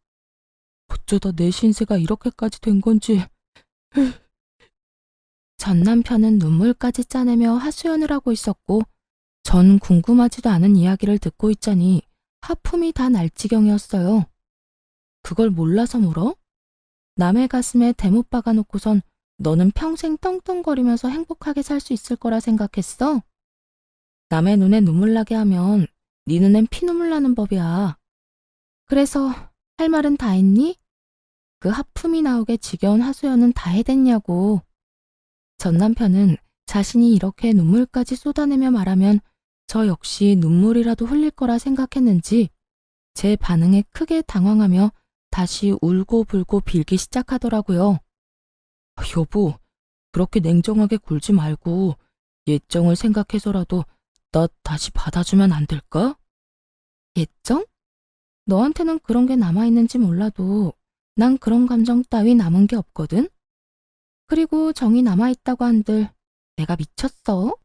어쩌다 내 신세가 이렇게까지 된 건지. 전 남편은 눈물까지 짜내며 하소연을 하고 있었고 전 궁금하지도 않은 이야기를 듣고 있자니 하품이 다 날 지경이었어요. 그걸 몰라서 물어? 남의 가슴에 대못 박아놓고선 너는 평생 떵떵거리면서 행복하게 살 수 있을 거라 생각했어? 남의 눈에 눈물 나게 하면 네 눈엔 피눈물 나는 법이야. 그래서 할 말은 다 했니? 그 하품이 나오게 지겨운 하소연은 다 해댔냐고. 전 남편은 자신이 이렇게 눈물까지 쏟아내며 말하면 저 역시 눈물이라도 흘릴 거라 생각했는지 제 반응에 크게 당황하며 다시 울고불고 빌기 시작하더라고요. 여보, 그렇게 냉정하게 굴지 말고 예정을 생각해서라도 나 다시 받아주면 안 될까? 예정? 너한테는 그런 게 남아있는지 몰라도 난 그런 감정 따위 남은 게 없거든? 그리고 정이 남아있다고 한들 내가 미쳤어?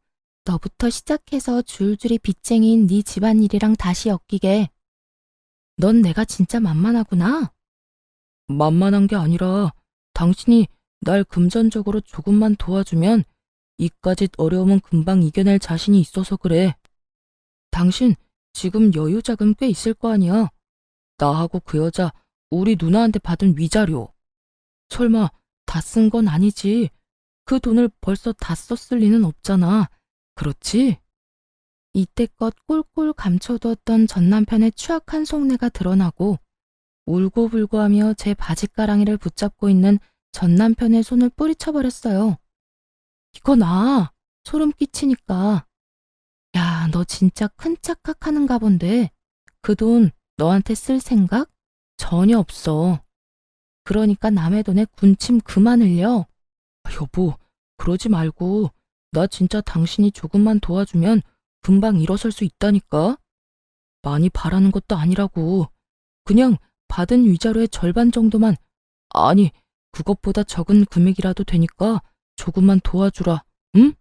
너부터 시작해서 줄줄이 빚쟁이인 네 집안일이랑 다시 엮이게. 넌 내가 진짜 만만하구나. 만만한 게 아니라 당신이 날 금전적으로 조금만 도와주면 이까짓 어려움은 금방 이겨낼 자신이 있어서 그래. 당신 지금 여유 자금 꽤 있을 거 아니야. 나하고 그 여자 우리 누나한테 받은 위자료. 설마 다 쓴 건 아니지. 그 돈을 벌써 다 썼을 리는 없잖아. 그렇지? 이때껏 꼴꼴 감춰두었던 전 남편의 추악한 속내가 드러나고 울고불고하며 제 바짓가랑이를 붙잡고 있는 전 남편의 손을 뿌리쳐버렸어요. 이거 나 소름 끼치니까. 야, 너 진짜 큰 착각하는가 본데 그 돈 너한테 쓸 생각 전혀 없어. 그러니까 남의 돈에 군침 그만 흘려. 여보, 그러지 말고 나 진짜 당신이 조금만 도와주면 금방 일어설 수 있다니까. 많이 바라는 것도 아니라고. 그냥 받은 위자료의 절반 정도만, 아니 그것보다 적은 금액이라도 되니까 조금만 도와주라. 응?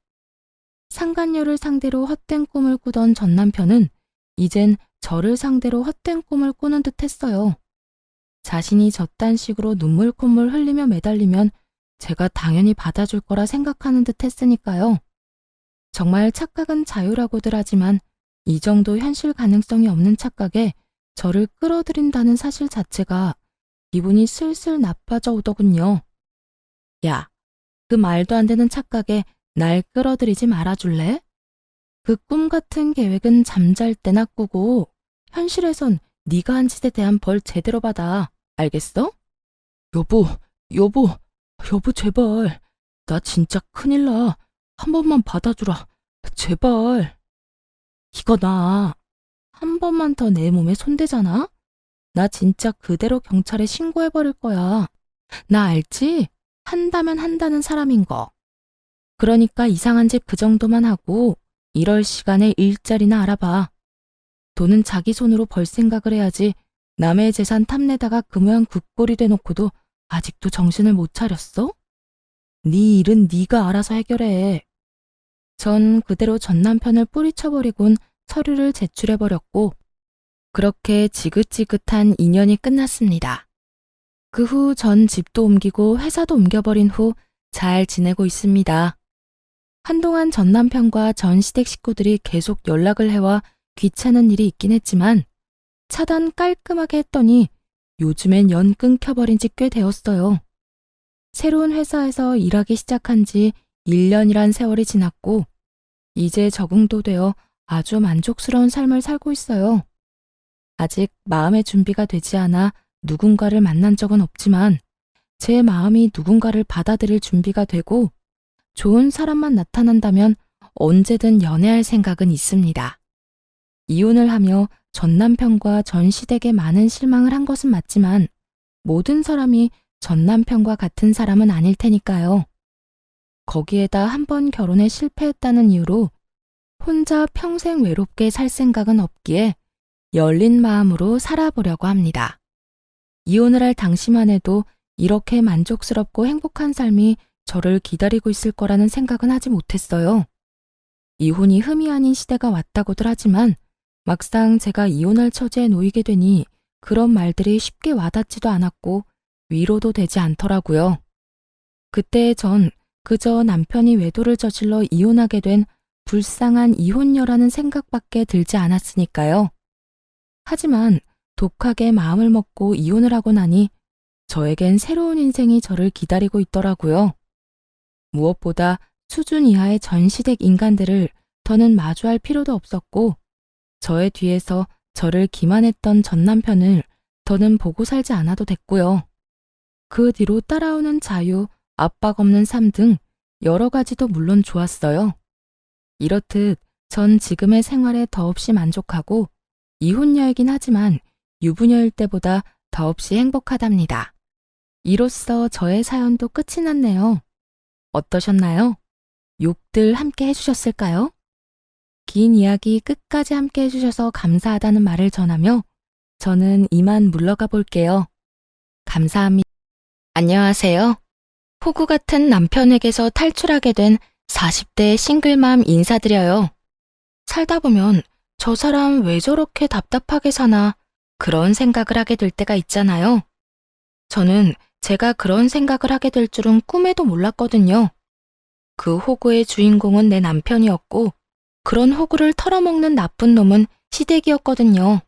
상간녀를 상대로 헛된 꿈을 꾸던 전 남편은 이젠 저를 상대로 헛된 꿈을 꾸는 듯 했어요. 자신이 저딴 식으로 눈물 콧물 흘리며 매달리면 제가 당연히 받아줄 거라 생각하는 듯 했으니까요. 정말 착각은 자유라고들 하지만 이 정도 현실 가능성이 없는 착각에 저를 끌어들인다는 사실 자체가 기분이 슬슬 나빠져 오더군요. 야, 그 말도 안 되는 착각에 날 끌어들이지 말아줄래? 그 꿈 같은 계획은 잠잘 때나 꾸고 현실에선 네가 한 짓에 대한 벌 제대로 받아. 알겠어? 여보, 여보, 여보 제발. 나 진짜 큰일 나. 한 번만 받아주라. 제발. 이거 나 한 번만 더 내 몸에 손대잖아? 나 진짜 그대로 경찰에 신고해버릴 거야. 나 알지? 한다면 한다는 사람인 거. 그러니까 이상한 짓 그 정도만 하고 이럴 시간에 일자리나 알아봐. 돈은 자기 손으로 벌 생각을 해야지 남의 재산 탐내다가 그 모양 굿꼴이 돼놓고도 아직도 정신을 못 차렸어? 네 일은 네가 알아서 해결해. 전 그대로 전 남편을 뿌리쳐버리곤 서류를 제출해버렸고 그렇게 지긋지긋한 인연이 끝났습니다. 그 후 전 집도 옮기고 회사도 옮겨버린 후 잘 지내고 있습니다. 한동안 전 남편과 전 시댁 식구들이 계속 연락을 해와 귀찮은 일이 있긴 했지만 차단 깔끔하게 했더니 요즘엔 연 끊겨버린 지 꽤 되었어요. 새로운 회사에서 일하기 시작한 지 1년이란 세월이 지났고 이제 적응도 되어 아주 만족스러운 삶을 살고 있어요. 아직 마음의 준비가 되지 않아 누군가를 만난 적은 없지만 제 마음이 누군가를 받아들일 준비가 되고 좋은 사람만 나타난다면 언제든 연애할 생각은 있습니다. 이혼을 하며 전 남편과 전 시댁에 많은 실망을 한 것은 맞지만 모든 사람이 전 남편과 같은 사람은 아닐 테니까요. 거기에다 한 번 결혼에 실패했다는 이유로 혼자 평생 외롭게 살 생각은 없기에 열린 마음으로 살아보려고 합니다. 이혼을 할 당시만 해도 이렇게 만족스럽고 행복한 삶이 저를 기다리고 있을 거라는 생각은 하지 못했어요. 이혼이 흠이 아닌 시대가 왔다고들 하지만 막상 제가 이혼할 처지에 놓이게 되니 그런 말들이 쉽게 와닿지도 않았고 위로도 되지 않더라고요. 그때 전 그저 남편이 외도를 저질러 이혼하게 된 불쌍한 이혼녀라는 생각밖에 들지 않았으니까요. 하지만 독하게 마음을 먹고 이혼을 하고 나니 저에겐 새로운 인생이 저를 기다리고 있더라고요. 무엇보다 수준 이하의 전 시댁 인간들을 더는 마주할 필요도 없었고 저의 뒤에서 저를 기만했던 전 남편을 더는 보고 살지 않아도 됐고요. 그 뒤로 따라오는 자유, 압박 없는 삶 등 여러 가지도 물론 좋았어요. 이렇듯 전 지금의 생활에 더없이 만족하고 이혼녀이긴 하지만 유부녀일 때보다 더없이 행복하답니다. 이로써 저의 사연도 끝이 났네요. 어떠셨나요? 욕들 함께 해주셨을까요? 긴 이야기 끝까지 함께 해주셔서 감사하다는 말을 전하며 저는 이만 물러가 볼게요. 감사합니다. 안녕하세요. 호구 같은 남편에게서 탈출하게 된 40대 싱글맘 인사드려요. 살다 보면 저 사람 왜 저렇게 답답하게 사나 그런 생각을 하게 될 때가 있잖아요. 저는 제가 그런 생각을 하게 될 줄은 꿈에도 몰랐거든요. 그 호구의 주인공은 내 남편이었고 그런 호구를 털어먹는 나쁜 놈은 시댁이었거든요.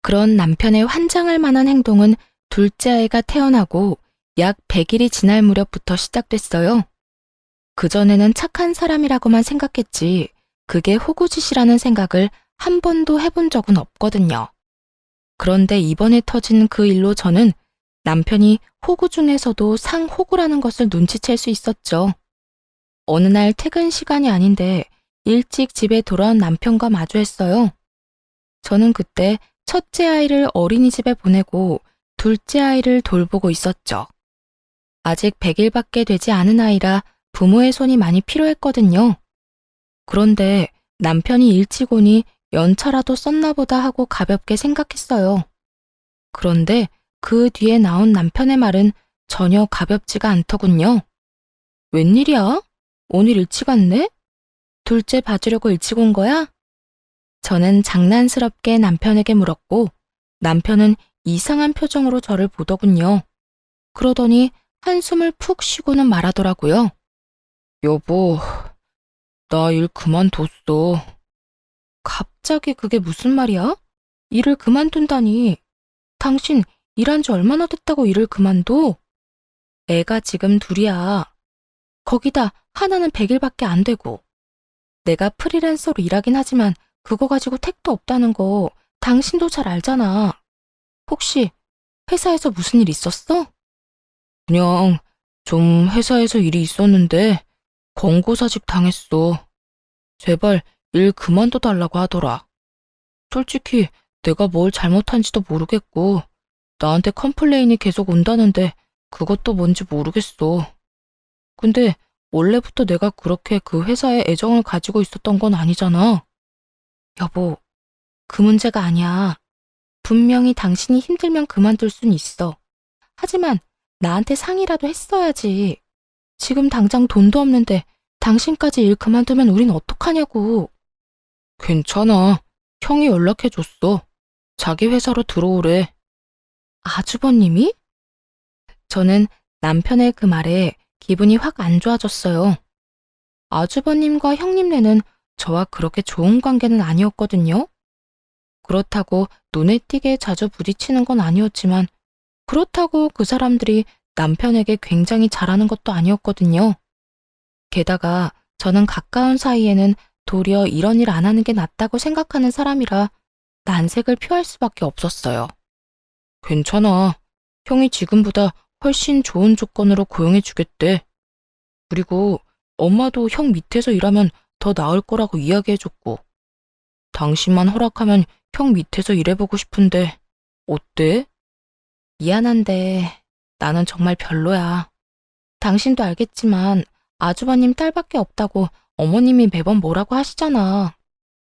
그런 남편의 환장할 만한 행동은 둘째 아이가 태어나고 약 100일이 지날 무렵부터 시작됐어요. 그전에는 착한 사람이라고만 생각했지 그게 호구짓이라는 생각을 한 번도 해본 적은 없거든요. 그런데 이번에 터진 그 일로 저는 남편이 호구 중에서도 상호구라는 것을 눈치챌 수 있었죠. 어느 날 퇴근 시간이 아닌데 일찍 집에 돌아온 남편과 마주했어요. 저는 그때 첫째 아이를 어린이집에 보내고 둘째 아이를 돌보고 있었죠. 아직 100일밖에 되지 않은 아이라 부모의 손이 많이 필요했거든요. 그런데 남편이 일찍 오니 연차라도 썼나 보다 하고 가볍게 생각했어요. 그런데 그 뒤에 나온 남편의 말은 전혀 가볍지가 않더군요. 웬일이야? 오늘 일찍 왔네? 둘째 봐주려고 일찍 온 거야? 저는 장난스럽게 남편에게 물었고 남편은 이상한 표정으로 저를 보더군요. 그러더니 한숨을 푹 쉬고는 말하더라고요. 여보, 나 일 그만뒀어. 갑자기 그게 무슨 말이야? 일을 그만둔다니. 당신 일한 지 얼마나 됐다고 일을 그만둬? 애가 지금 둘이야. 거기다 하나는 100일밖에 안 되고. 내가 프리랜서로 일하긴 하지만 그거 가지고 택도 없다는 거 당신도 잘 알잖아. 혹시 회사에서 무슨 일 있었어? 그냥 좀 회사에서 일이 있었는데 권고사직 당했어. 제발 일 그만둬 달라고 하더라. 솔직히 내가 뭘 잘못한지도 모르겠고 나한테 컴플레인이 계속 온다는데 그것도 뭔지 모르겠어. 근데 원래부터 내가 그렇게 그 회사에 애정을 가지고 있었던 건 아니잖아. 여보, 그 문제가 아니야. 분명히 당신이 힘들면 그만둘 순 있어. 하지만 나한테 상의라도 했어야지. 지금 당장 돈도 없는데 당신까지 일 그만두면 우린 어떡하냐고. 괜찮아. 형이 연락해줬어. 자기 회사로 들어오래. 아주버님이? 저는 남편의 그 말에 기분이 확 안 좋아졌어요. 아주버님과 형님네는 저와 그렇게 좋은 관계는 아니었거든요. 그렇다고 눈에 띄게 자주 부딪히는 건 아니었지만 그렇다고 그 사람들이 남편에게 굉장히 잘하는 것도 아니었거든요. 게다가 저는 가까운 사이에는 도리어 이런 일 안 하는 게 낫다고 생각하는 사람이라 난색을 표할 수밖에 없었어요. 괜찮아. 형이 지금보다 훨씬 좋은 조건으로 고용해 주겠대. 그리고 엄마도 형 밑에서 일하면 더 나을 거라고 이야기해줬고, 당신만 허락하면 형 밑에서 일해보고 싶은데, 어때? 미안한데, 나는 정말 별로야. 당신도 알겠지만, 아주버님 딸밖에 없다고 어머님이 매번 뭐라고 하시잖아.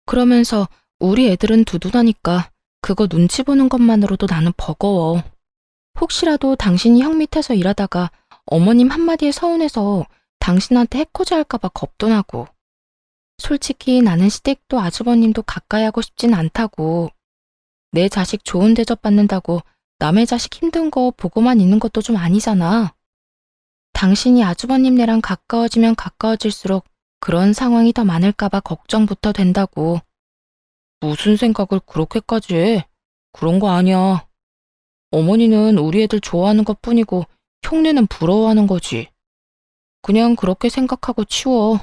그러면서 우리 애들은 두둔하니까 그거 눈치 보는 것만으로도 나는 버거워. 혹시라도 당신이 형 밑에서 일하다가 어머님 한마디에 서운해서 당신한테 해코지 할까봐 겁도 나고. 솔직히 나는 시댁도 아주버님도 가까이 하고 싶진 않다고. 내 자식 좋은 대접 받는다고 남의 자식 힘든 거 보고만 있는 것도 좀 아니잖아. 당신이 아주버님네랑 가까워지면 가까워질수록 그런 상황이 더 많을까봐 걱정부터 된다고. 무슨 생각을 그렇게까지 해? 그런 거 아니야. 어머니는 우리 애들 좋아하는 것뿐이고 형네는 부러워하는 거지. 그냥 그렇게 생각하고 치워.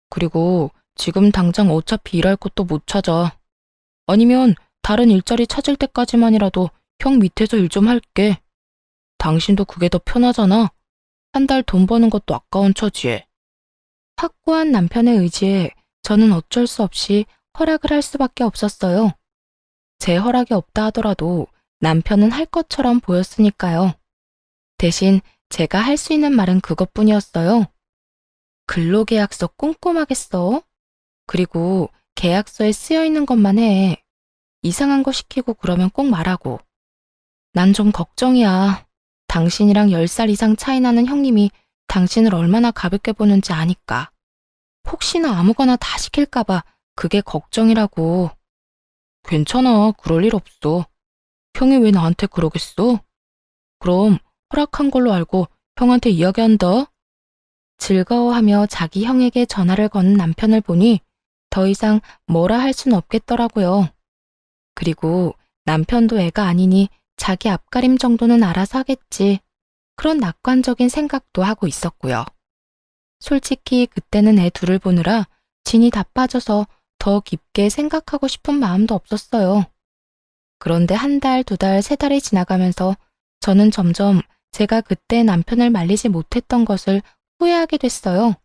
그리고 지금 당장 어차피 일할 곳도 못 찾아. 아니면 다른 일자리 찾을 때까지만이라도 형 밑에서 일 좀 할게. 당신도 그게 더 편하잖아. 한 달 돈 버는 것도 아까운 처지에. 확고한 남편의 의지에 저는 어쩔 수 없이 허락을 할 수밖에 없었어요. 제 허락이 없다 하더라도 남편은 할 것처럼 보였으니까요. 대신 제가 할 수 있는 말은 그것뿐이었어요. 근로계약서 꼼꼼하게 써. 그리고 계약서에 쓰여 있는 것만 해. 이상한 거 시키고 그러면 꼭 말하고. 난 좀 걱정이야. 당신이랑 10살 이상 차이 나는 형님이 당신을 얼마나 가볍게 보는지 아니까. 혹시나 아무거나 다 시킬까봐 그게 걱정이라고. 괜찮아, 그럴 일 없어. 형이 왜 나한테 그러겠어? 그럼 허락한 걸로 알고 형한테 이야기한다. 즐거워하며 자기 형에게 전화를 거는 남편을 보니 더 이상 뭐라 할 순 없겠더라고요. 그리고 남편도 애가 아니니 자기 앞가림 정도는 알아서 하겠지. 그런 낙관적인 생각도 하고 있었고요. 솔직히 그때는 애 둘을 보느라 진이 다 빠져서 더 깊게 생각하고 싶은 마음도 없었어요. 그런데 한 달, 두 달, 세 달이 지나가면서 저는 점점 제가 그때 남편을 말리지 못했던 것을 후회하게 됐어요.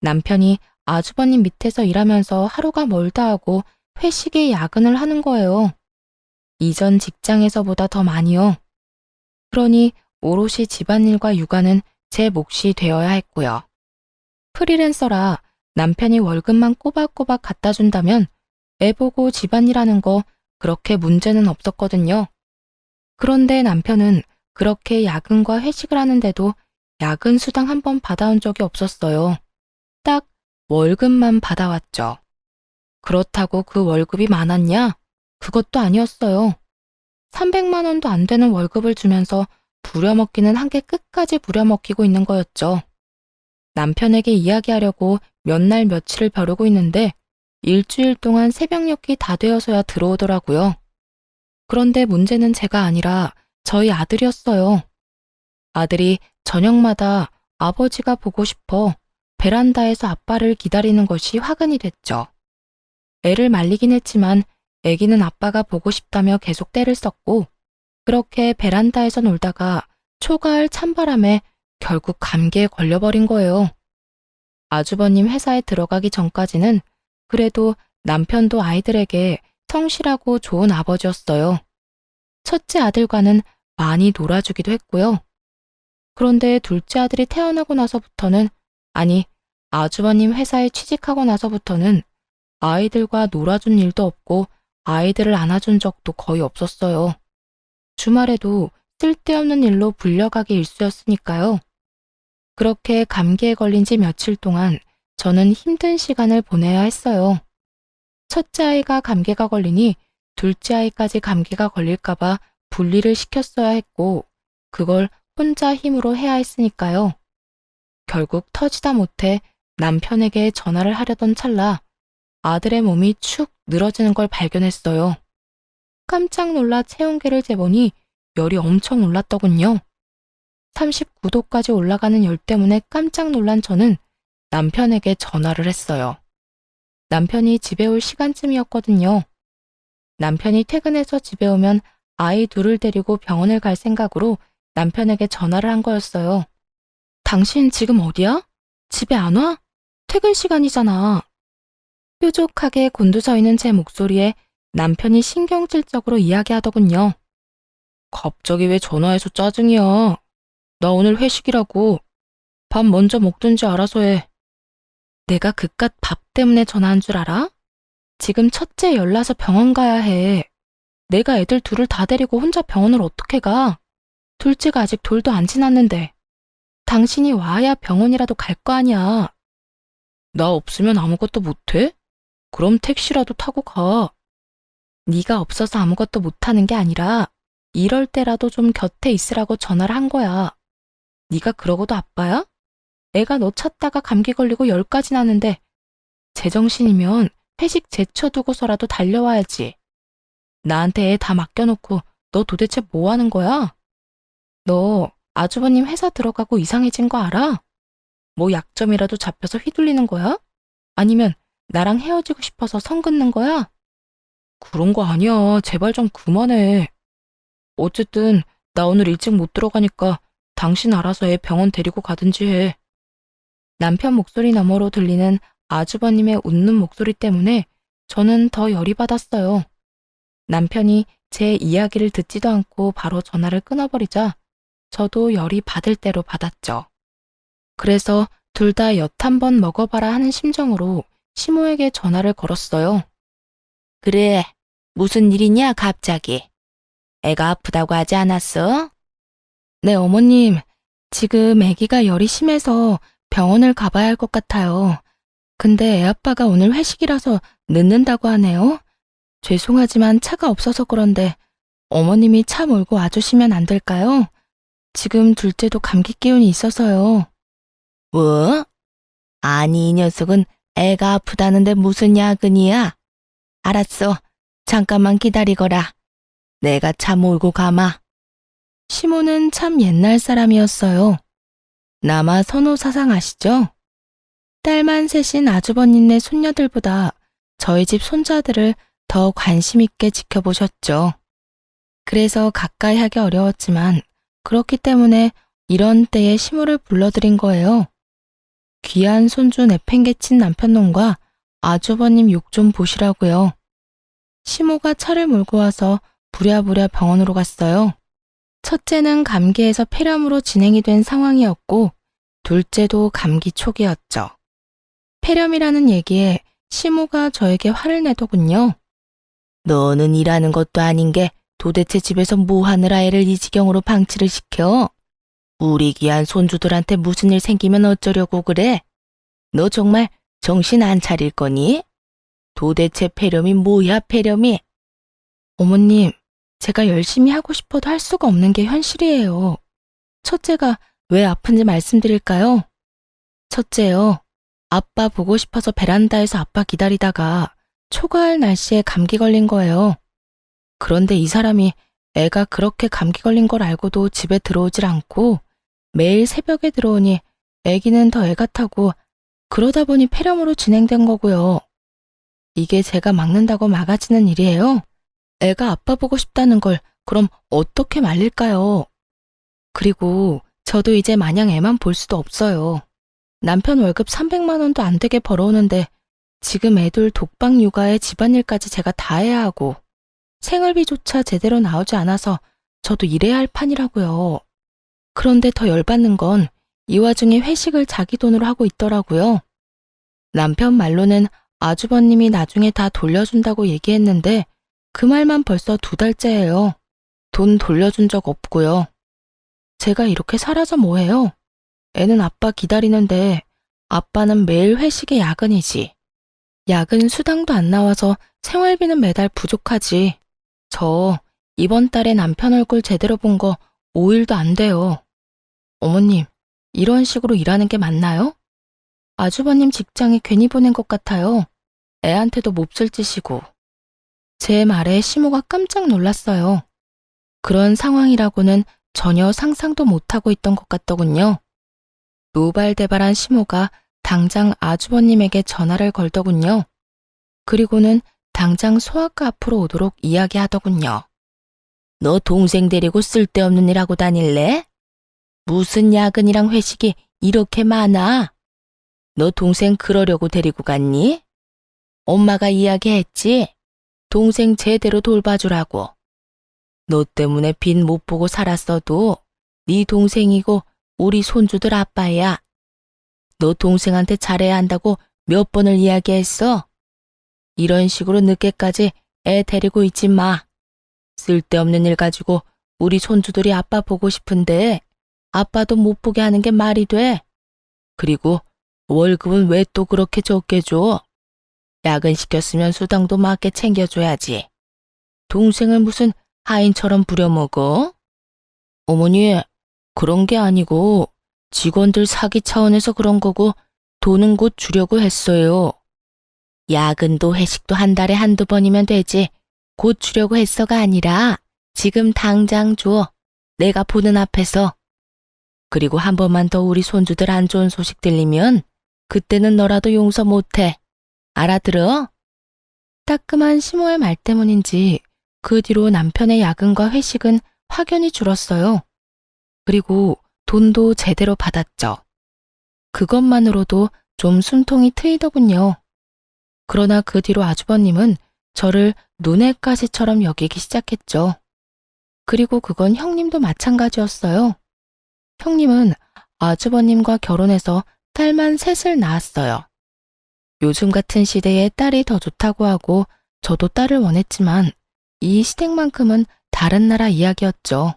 남편이 아주버님 밑에서 일하면서 하루가 멀다 하고 회식에 야근을 하는 거예요. 이전 직장에서보다 더 많이요. 그러니 오롯이 집안일과 육아는 제 몫이 되어야 했고요. 프리랜서라 남편이 월급만 꼬박꼬박 갖다 준다면 애 보고 집안일하는 거 그렇게 문제는 없었거든요. 그런데 남편은 그렇게 야근과 회식을 하는데도 야근 수당 한 번 받아온 적이 없었어요. 딱 월급만 받아왔죠. 그렇다고 그 월급이 많았냐? 그것도 아니었어요. 300만 원도 안 되는 월급을 주면서 부려먹기는 한개 끝까지 부려먹히고 있는 거였죠. 남편에게 이야기하려고 몇 날 며칠을 벼르고 있는데 일주일 동안 새벽녘이 다 되어서야 들어오더라고요. 그런데 문제는 제가 아니라 저희 아들이었어요. 아들이 저녁마다 아버지가 보고 싶어 베란다에서 아빠를 기다리는 것이 화근이 됐죠. 애를 말리긴 했지만 애기는 아빠가 보고 싶다며 계속 떼를 썼고 그렇게 베란다에서 놀다가 초가을 찬바람에 결국 감기에 걸려버린 거예요. 아주버님 회사에 들어가기 전까지는 그래도 남편도 아이들에게 성실하고 좋은 아버지였어요. 첫째 아들과는 많이 놀아주기도 했고요. 그런데 둘째 아들이 태어나고 나서부터는, 아니, 아주버님 회사에 취직하고 나서부터는 아이들과 놀아준 일도 없고 아이들을 안아준 적도 거의 없었어요. 주말에도 쓸데없는 일로 불려가기 일쑤였으니까요. 그렇게 감기에 걸린 지 며칠 동안 저는 힘든 시간을 보내야 했어요. 첫째 아이가 감기가 걸리니 둘째 아이까지 감기가 걸릴까봐 분리를 시켰어야 했고 그걸 혼자 힘으로 해야 했으니까요. 결국 터지다 못해 남편에게 전화를 하려던 찰나 아들의 몸이 축 늘어지는 걸 발견했어요. 깜짝 놀라 체온계를 재보니 열이 엄청 올랐더군요. 39도까지 올라가는 열 때문에 깜짝 놀란 저는 남편에게 전화를 했어요. 남편이 집에 올 시간쯤이었거든요. 남편이 퇴근해서 집에 오면 아이 둘을 데리고 병원을 갈 생각으로 남편에게 전화를 한 거였어요. 당신 지금 어디야? 집에 안 와? 퇴근 시간이잖아. 뾰족하게 곤두서 있는 제 목소리에 남편이 신경질적으로 이야기하더군요. 갑자기 왜 전화해서 짜증이야? 나 오늘 회식이라고. 밥 먼저 먹든지 알아서 해. 내가 그깟 밥 때문에 전화한 줄 알아? 지금 첫째 열나서 병원 가야 해. 내가 애들 둘을 다 데리고 혼자 병원을 어떻게 가? 둘째가 아직 돌도 안 지났는데. 당신이 와야 병원이라도 갈 거 아니야. 나 없으면 아무것도 못해? 그럼 택시라도 타고 가. 네가 없어서 아무것도 못하는 게 아니라 이럴 때라도 좀 곁에 있으라고 전화를 한 거야. 네가 그러고도 아빠야? 애가 너 찾다가 감기 걸리고 열까지 나는데 제정신이면 회식 제쳐두고서라도 달려와야지. 나한테 애 다 맡겨놓고 너 도대체 뭐 하는 거야? 너 아주버님 회사 들어가고 이상해진 거 알아? 뭐 약점이라도 잡혀서 휘둘리는 거야? 아니면 나랑 헤어지고 싶어서 선 긋는 거야? 그런 거 아니야. 제발 좀 그만해. 어쨌든 나 오늘 일찍 못 들어가니까 당신 알아서 애 병원 데리고 가든지 해. 남편 목소리 너머로 들리는 아주버님의 웃는 목소리 때문에 저는 더 열이 받았어요. 남편이 제 이야기를 듣지도 않고 바로 전화를 끊어버리자 저도 열이 받을 대로 받았죠. 그래서 둘 다 엿 한 번 먹어봐라 하는 심정으로 시모에게 전화를 걸었어요. 그래, 무슨 일이냐 갑자기? 애가 아프다고 하지 않았어? 네, 어머님. 지금 아기가 열이 심해서 병원을 가봐야 할 것 같아요. 근데 애 아빠가 오늘 회식이라서 늦는다고 하네요. 죄송하지만 차가 없어서 그런데 어머님이 차 몰고 와주시면 안 될까요? 지금 둘째도 감기 기운이 있어서요. 뭐? 아니, 이 녀석은 애가 아프다는데 무슨 야근이야? 알았어. 잠깐만 기다리거라. 내가 차 몰고 가마. 시모는 참 옛날 사람이었어요. 남아 선호 사상 아시죠? 딸만 셋인 아주버님네 손녀들보다 저희 집 손자들을 더 관심 있게 지켜보셨죠. 그래서 가까이 하기 어려웠지만 그렇기 때문에 이런 때에 시모를 불러들인 거예요. 귀한 손주 내팽개친 남편놈과 아주버님 욕 좀 보시라고요. 시모가 차를 몰고 와서 부랴부랴 병원으로 갔어요. 첫째는 감기에서 폐렴으로 진행이 된 상황이었고 둘째도 감기 초기였죠. 폐렴이라는 얘기에 시모가 저에게 화를 내더군요. 너는 일하는 것도 아닌 게 도대체 집에서 뭐 하느라 애를 이 지경으로 방치를 시켜? 우리 귀한 손주들한테 무슨 일 생기면 어쩌려고 그래? 너 정말 정신 안 차릴 거니? 도대체 폐렴이 뭐야, 폐렴이? 어머님, 제가 열심히 하고 싶어도 할 수가 없는 게 현실이에요. 첫째가 왜 아픈지 말씀드릴까요? 첫째요. 아빠 보고 싶어서 베란다에서 아빠 기다리다가 초가을 날씨에 감기 걸린 거예요. 그런데 이 사람이 애가 그렇게 감기 걸린 걸 알고도 집에 들어오질 않고 매일 새벽에 들어오니 애기는 더 애 같아고 그러다 보니 폐렴으로 진행된 거고요. 이게 제가 막는다고 막아지는 일이에요? 애가 아빠 보고 싶다는 걸 그럼 어떻게 말릴까요? 그리고 저도 이제 마냥 애만 볼 수도 없어요. 남편 월급 300만 원도 안 되게 벌어오는데 지금 애들 독방 육아에 집안일까지 제가 다 해야 하고 생활비조차 제대로 나오지 않아서 저도 일해야 할 판이라고요. 그런데 더 열받는 건 이 와중에 회식을 자기 돈으로 하고 있더라고요. 남편 말로는 아주버님이 나중에 다 돌려준다고 얘기했는데 그 말만 벌써 2달째예요. 돈 돌려준 적 없고요. 제가 이렇게 살아서 뭐해요? 애는 아빠 기다리는데 아빠는 매일 회식에 야근이지. 야근 수당도 안 나와서 생활비는 매달 부족하지. 저 이번 달에 남편 얼굴 제대로 본 거 5일도 안 돼요. 어머님, 이런 식으로 일하는 게 맞나요? 아주버님 직장에 괜히 보낸 것 같아요. 애한테도 몹쓸 짓이고. 제 말에 시모가 깜짝 놀랐어요. 그런 상황이라고는 전혀 상상도 못하고 있던 것 같더군요. 노발대발한 시모가 당장 아주버님에게 전화를 걸더군요. 그리고는 당장 소아과 앞으로 오도록 이야기하더군요. 너 동생 데리고 쓸데없는 일 하고 다닐래? 무슨 야근이랑 회식이 이렇게 많아? 너 동생 그러려고 데리고 갔니? 엄마가 이야기했지? 동생 제대로 돌봐주라고. 너 때문에 빚 못 보고 살았어도 네 동생이고 우리 손주들 아빠야. 너 동생한테 잘해야 한다고 몇 번을 이야기했어? 이런 식으로 늦게까지 애 데리고 있지 마. 쓸데없는 일 가지고 우리 손주들이 아빠 보고 싶은데 아빠도 못 보게 하는 게 말이 돼. 그리고 월급은 왜 또 그렇게 적게 줘? 야근 시켰으면 수당도 맞게 챙겨줘야지. 동생을 무슨 하인처럼 부려먹어? 어머니, 그런 게 아니고 직원들 사기 차원에서 그런 거고 돈은 곧 주려고 했어요. 야근도 회식도 한 달에 한두 번이면 되지. 곧 주려고 했어가 아니라 지금 당장 줘. 내가 보는 앞에서. 그리고 한 번만 더 우리 손주들 안 좋은 소식 들리면 그때는 너라도 용서 못해. 알아들어? 따끔한 시모의 말 때문인지 그 뒤로 남편의 야근과 회식은 확연히 줄었어요. 그리고 돈도 제대로 받았죠. 그것만으로도 좀 숨통이 트이더군요. 그러나 그 뒤로 아주버님은 저를 눈의 가시처럼 여기기 시작했죠. 그리고 그건 형님도 마찬가지였어요. 형님은 아주버님과 결혼해서 딸만 셋을 낳았어요. 요즘 같은 시대에 딸이 더 좋다고 하고 저도 딸을 원했지만 이 시댁만큼은 다른 나라 이야기였죠.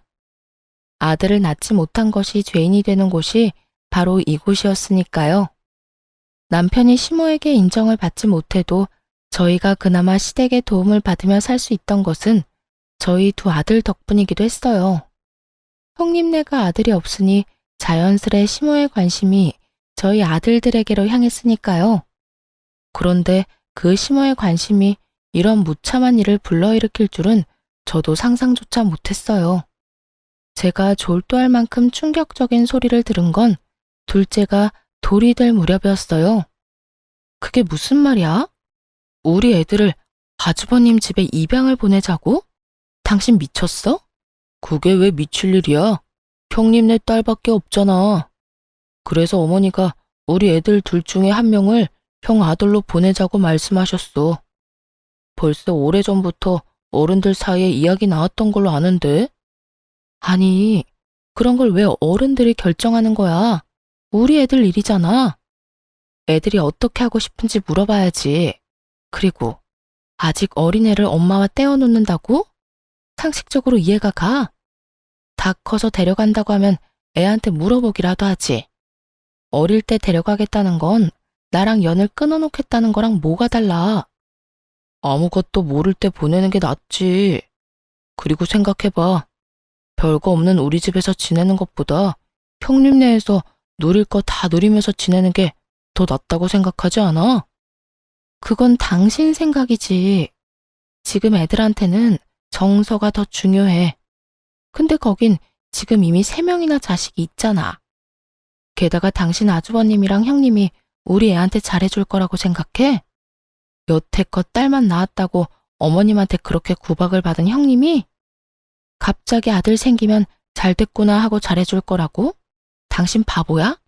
아들을 낳지 못한 것이 죄인이 되는 곳이 바로 이곳이었으니까요. 남편이 시모에게 인정을 받지 못해도 저희가 그나마 시댁의 도움을 받으며 살 수 있던 것은 저희 두 아들 덕분이기도 했어요. 형님네가 아들이 없으니 자연스레 시모의 관심이 저희 아들들에게로 향했으니까요. 그런데 그 시모의 관심이 이런 무참한 일을 불러일으킬 줄은 저도 상상조차 못했어요. 제가 졸도할 만큼 충격적인 소리를 들은 건 둘째가 돌이 될 무렵이었어요. 그게 무슨 말이야? 우리 애들을 아주버님 집에 입양을 보내자고? 당신 미쳤어? 그게 왜 미칠 일이야? 형님네 딸밖에 없잖아. 그래서 어머니가 우리 애들 둘 중에 한 명을 형 아들로 보내자고 말씀하셨어. 벌써 오래전부터 어른들 사이에 이야기 나왔던 걸로 아는데? 아니, 그런 걸 왜 어른들이 결정하는 거야? 우리 애들 일이잖아. 애들이 어떻게 하고 싶은지 물어봐야지. 그리고 아직 어린애를 엄마와 떼어놓는다고? 상식적으로 이해가 가? 다 커서 데려간다고 하면 애한테 물어보기라도 하지. 어릴 때 데려가겠다는 건 나랑 연을 끊어놓겠다는 거랑 뭐가 달라? 아무것도 모를 때 보내는 게 낫지. 그리고 생각해봐. 별거 없는 우리 집에서 지내는 것보다 형님네에서 누릴 거 다 누리면서 지내는 게 더 낫다고 생각하지 않아? 그건 당신 생각이지. 지금 애들한테는 정서가 더 중요해. 근데 거긴 지금 이미 3명이나 자식이 있잖아. 게다가 당신 아주버님이랑 형님이 우리 애한테 잘해줄 거라고 생각해? 여태껏 딸만 낳았다고 어머님한테 그렇게 구박을 받은 형님이 갑자기 아들 생기면 잘 됐구나 하고 잘해줄 거라고? 당신 바보야?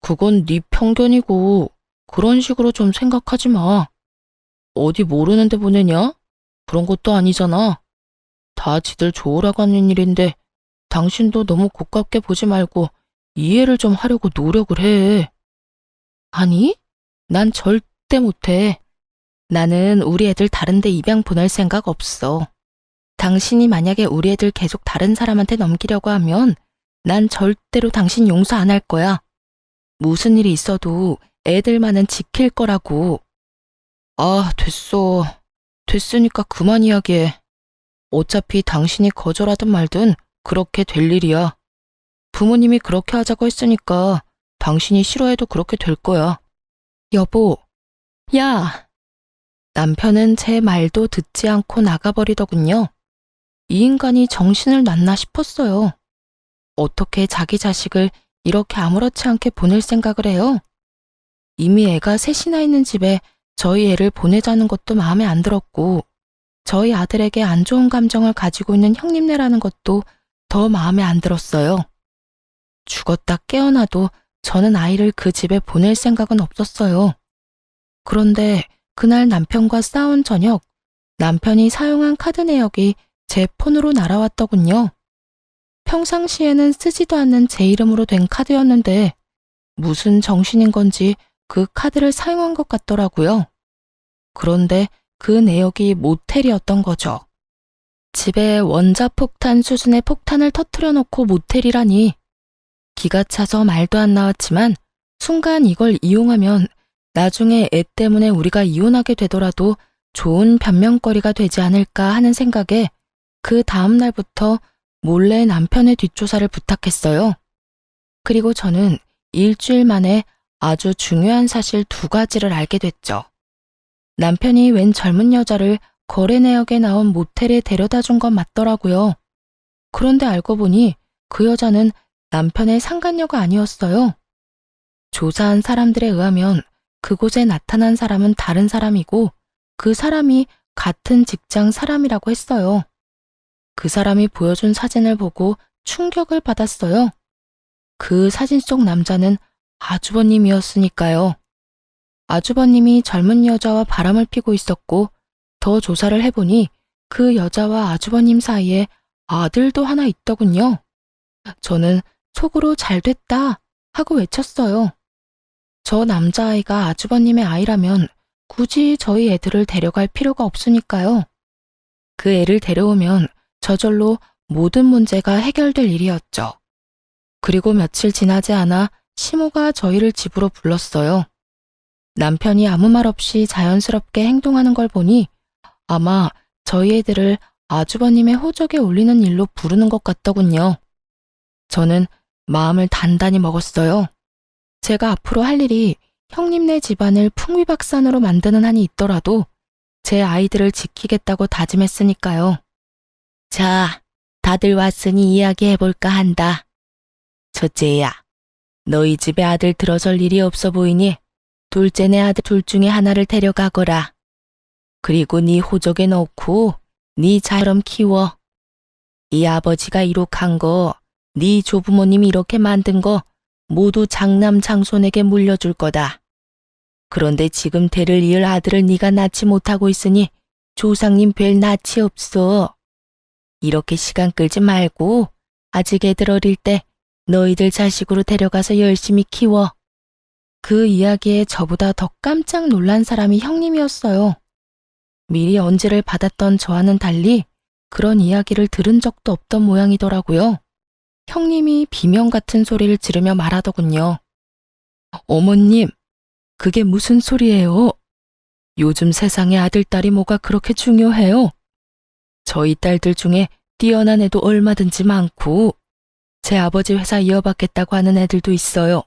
그건 네 편견이고 그런 식으로 좀 생각하지 마. 어디 모르는데 보내냐? 그런 것도 아니잖아. 다 지들 좋으라고 하는 일인데 당신도 너무 고깝게 보지 말고 이해를 좀 하려고 노력을 해. 아니, 난 절대 못해. 나는 우리 애들 다른 데 입양 보낼 생각 없어. 당신이 만약에 우리 애들 계속 다른 사람한테 넘기려고 하면 난 절대로 당신 용서 안 할 거야. 무슨 일이 있어도 애들만은 지킬 거라고. 아, 됐어. 됐으니까 그만 이야기해. 어차피 당신이 거절하든 말든 그렇게 될 일이야. 부모님이 그렇게 하자고 했으니까 당신이 싫어해도 그렇게 될 거야. 여보, 야! 남편은 제 말도 듣지 않고 나가버리더군요. 이 인간이 정신을 놨나 싶었어요. 어떻게 자기 자식을 이렇게 아무렇지 않게 보낼 생각을 해요? 이미 애가 셋이나 있는 집에 저희 애를 보내자는 것도 마음에 안 들었고 저희 아들에게 안 좋은 감정을 가지고 있는 형님네라는 것도 더 마음에 안 들었어요. 죽었다 깨어나도 저는 아이를 그 집에 보낼 생각은 없었어요. 그런데 그날 남편과 싸운 저녁, 남편이 사용한 카드 내역이 제 폰으로 날아왔더군요. 평상시에는 쓰지도 않는 제 이름으로 된 카드였는데 무슨 정신인 건지 그 카드를 사용한 것 같더라고요. 그런데 그 내역이 모텔이었던 거죠. 집에 원자폭탄 수준의 폭탄을 터뜨려 놓고 모텔이라니. 기가 차서 말도 안 나왔지만 순간 이걸 이용하면 나중에 애 때문에 우리가 이혼하게 되더라도 좋은 변명거리가 되지 않을까 하는 생각에 그 다음 날부터 몰래 남편의 뒷조사를 부탁했어요. 그리고 저는 일주일 만에 아주 중요한 사실 2가지를 알게 됐죠. 남편이 웬 젊은 여자를 거래 내역에 나온 모텔에 데려다 준 건 맞더라고요. 그런데 알고 보니 그 여자는 남편의 상간녀가 아니었어요. 조사한 사람들에 의하면 그곳에 나타난 사람은 다른 사람이고 그 사람이 같은 직장 사람이라고 했어요. 그 사람이 보여준 사진을 보고 충격을 받았어요. 그 사진 속 남자는 아주버님이었으니까요. 아주버님이 젊은 여자와 바람을 피고 있었고 더 조사를 해보니 그 여자와 아주버님 사이에 아들도 하나 있더군요. 저는 속으로 잘 됐다 하고 외쳤어요. 저 남자아이가 아주버님의 아이라면 굳이 저희 애들을 데려갈 필요가 없으니까요. 그 애를 데려오면 저절로 모든 문제가 해결될 일이었죠. 그리고 며칠 지나지 않아 시모가 저희를 집으로 불렀어요. 남편이 아무 말 없이 자연스럽게 행동하는 걸 보니 아마 저희 애들을 아주버님의 호적에 올리는 일로 부르는 것 같더군요. 저는 마음을 단단히 먹었어요. 제가 앞으로 할 일이 형님네 집안을 풍비박산으로 만드는 한이 있더라도 제 아이들을 지키겠다고 다짐했으니까요. 자, 다들 왔으니 이야기해볼까 한다. 첫째야, 너희 집에 아들 들어설 일이 없어 보이니 둘째네 아들 둘 중에 하나를 데려가거라. 그리고 네 호적에 넣고 네 자처럼 키워. 이 아버지가 이룩한 거, 네 조부모님이 이렇게 만든 거 모두 장남 장손에게 물려줄 거다. 그런데 지금 대를 이을 아들을 네가 낳지 못하고 있으니 조상님 뵐 낯이 없어. 이렇게 시간 끌지 말고 아직 애들 어릴 때 너희들 자식으로 데려가서 열심히 키워. 그 이야기에 저보다 더 깜짝 놀란 사람이 형님이었어요. 미리 언지를 받았던 저와는 달리 그런 이야기를 들은 적도 없던 모양이더라고요. 형님이 비명 같은 소리를 지르며 말하더군요. 어머님, 그게 무슨 소리예요? 요즘 세상에 아들, 딸이 뭐가 그렇게 중요해요? 저희 딸들 중에 뛰어난 애도 얼마든지 많고 제 아버지 회사 이어받겠다고 하는 애들도 있어요.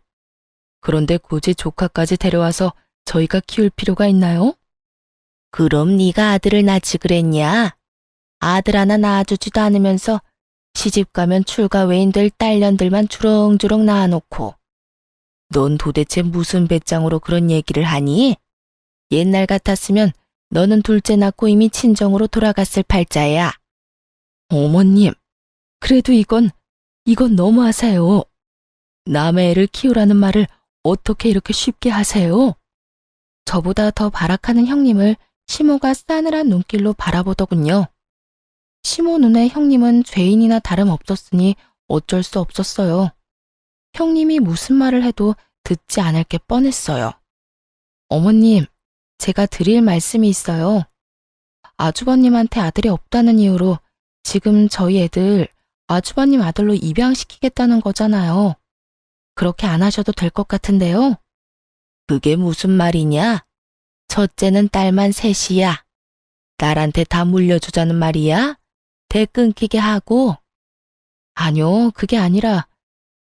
그런데 굳이 조카까지 데려와서 저희가 키울 필요가 있나요? 그럼 네가 아들을 낳지 그랬냐? 아들 하나 낳아주지도 않으면서 시집 가면 출가 외인 될 딸년들만 주렁주렁 낳아놓고 넌 도대체 무슨 배짱으로 그런 얘기를 하니? 옛날 같았으면 너는 둘째 낳고 이미 친정으로 돌아갔을 팔자야. 어머님, 그래도 이건 너무하세요. 남의 애를 키우라는 말을 어떻게 이렇게 쉽게 하세요? 저보다 더 발악하는 형님을 시모가 싸늘한 눈길로 바라보더군요. 시모 눈에 형님은 죄인이나 다름없었으니 어쩔 수 없었어요. 형님이 무슨 말을 해도 듣지 않을 게 뻔했어요. 어머님, 제가 드릴 말씀이 있어요. 아주버님한테 아들이 없다는 이유로 지금 저희 애들 아주버님 아들로 입양시키겠다는 거잖아요. 그렇게 안 하셔도 될 것 같은데요. 그게 무슨 말이냐? 첫째는 딸만 셋이야. 딸한테 다 물려주자는 말이야? 대 끊기게 하고. 아니요, 그게 아니라